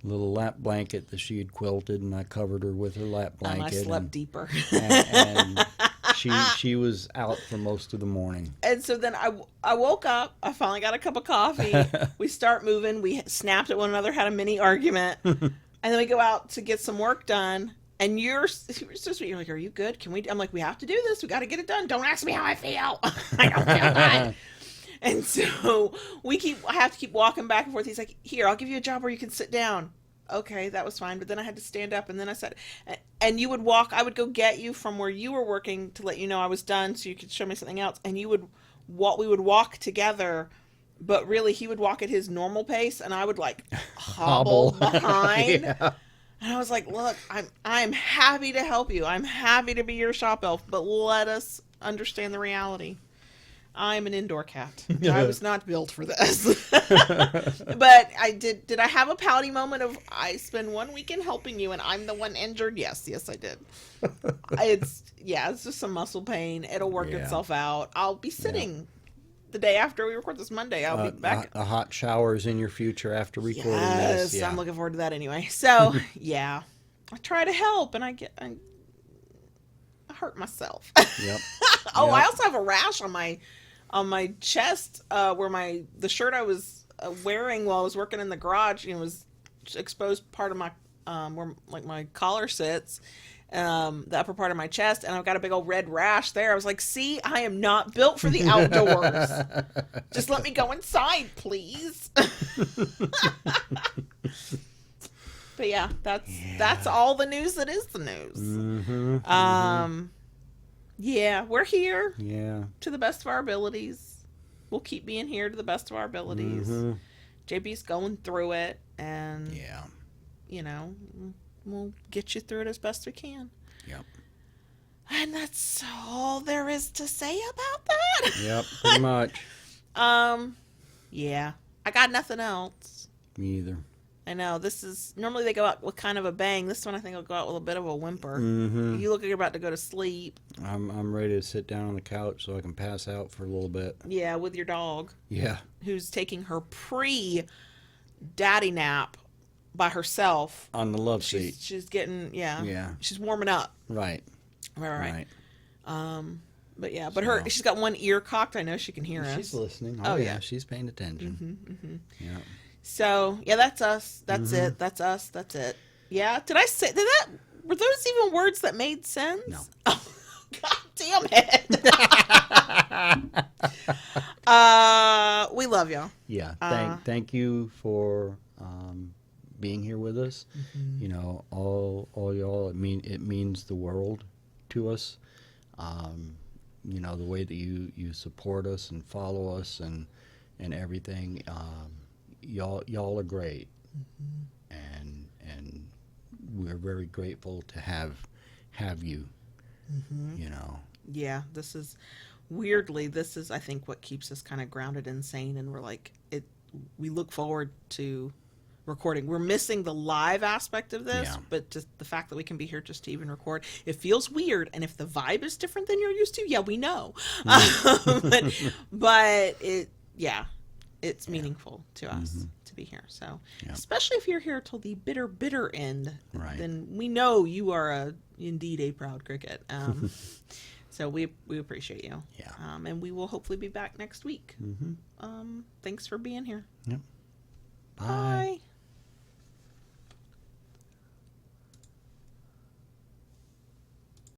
little lap blanket that she had quilted, and I covered her with her lap blanket. And I slept deeper. and she was out for most of the morning. And so then I woke up. I finally got a cup of coffee. We start moving. We snapped at one another, had a mini argument, and then we go out to get some work done. And you're so sweet. You're like, "Are you good? Can we?" I'm like, "We have to do this. We got to get it done. Don't ask me how I feel. I don't feel good." And so I have to keep walking back and forth. He's like, "Here, I'll give you a job where you can sit down." Okay, that was fine. But then I had to stand up, and then I said, and you would walk. I would go get you from where you were working to let you know I was done, so you could show me something else. And we would walk together, but really he would walk at his normal pace, and I would like hobble behind. Yeah. And I was like, "Look, I'm happy to help you. I'm happy to be your shop elf, but let us understand the reality. I'm an indoor cat. I was not built for this." But I did I have a pouty moment of, I spend 1 weekend helping you and I'm the one injured? Yes, I did. It's just some muscle pain. It'll work itself out. I'll be sitting the day after we record this Monday. I'll be back. A hot shower is in your future after recording this. Yes, I'm looking forward to that anyway. So, yeah. I try to help, and I hurt myself. Yep. I also have a rash on my chest, where the shirt I was wearing while I was working in the garage, was exposed part of my where like my collar sits, the upper part of my chest, and I've got a big old red rash there. I was like, "See, I am not built for the outdoors. Just let me go inside, please." But yeah, that's all the news that is the news. Mm-hmm. Yeah, we're here. Yeah. To the best of our abilities. We'll keep being here to the best of our abilities. Mm-hmm. JB's going through it, and we'll get you through it as best we can. Yep. And that's all there is to say about that. Yep, pretty much. Yeah. I got nothing else. Me either. I know, this is, normally they go out with kind of a bang. This one I think will go out with a bit of a whimper. Mm-hmm. You look like you're about to go to sleep. I'm ready to sit down on the couch so I can pass out for a little bit. Yeah, with your dog. Yeah. Who's taking her pre-daddy nap by herself. On the love seat. She's getting, Yeah. She's warming up. Right. Right. But yeah, she's got one ear cocked. I know she can hear us. She's listening. Oh, yeah. She's paying attention. Yeah. So, yeah, that's us. That's it. That's us. That's it. Yeah. Were those even words that made sense? No. Oh, God damn it. We love y'all. Yeah. Thank you for being here with us. Mm-hmm. All y'all, it means the world to us. The way that you support us and follow us and everything. Y'all are great, and we're very grateful to have you. Yeah, this is I think what keeps us kind of grounded and sane, and we're like we look forward to recording. We're missing the live aspect of this, but just the fact that we can be here just to even record, it feels weird. And if the vibe is different than you're used to, we know. But it's meaningful to us to be here. So, especially if you're here till the bitter end, then we know you are indeed a proud cricket. So we appreciate you. Yeah. And we will hopefully be back next week. Thanks for being here. Yep. Bye.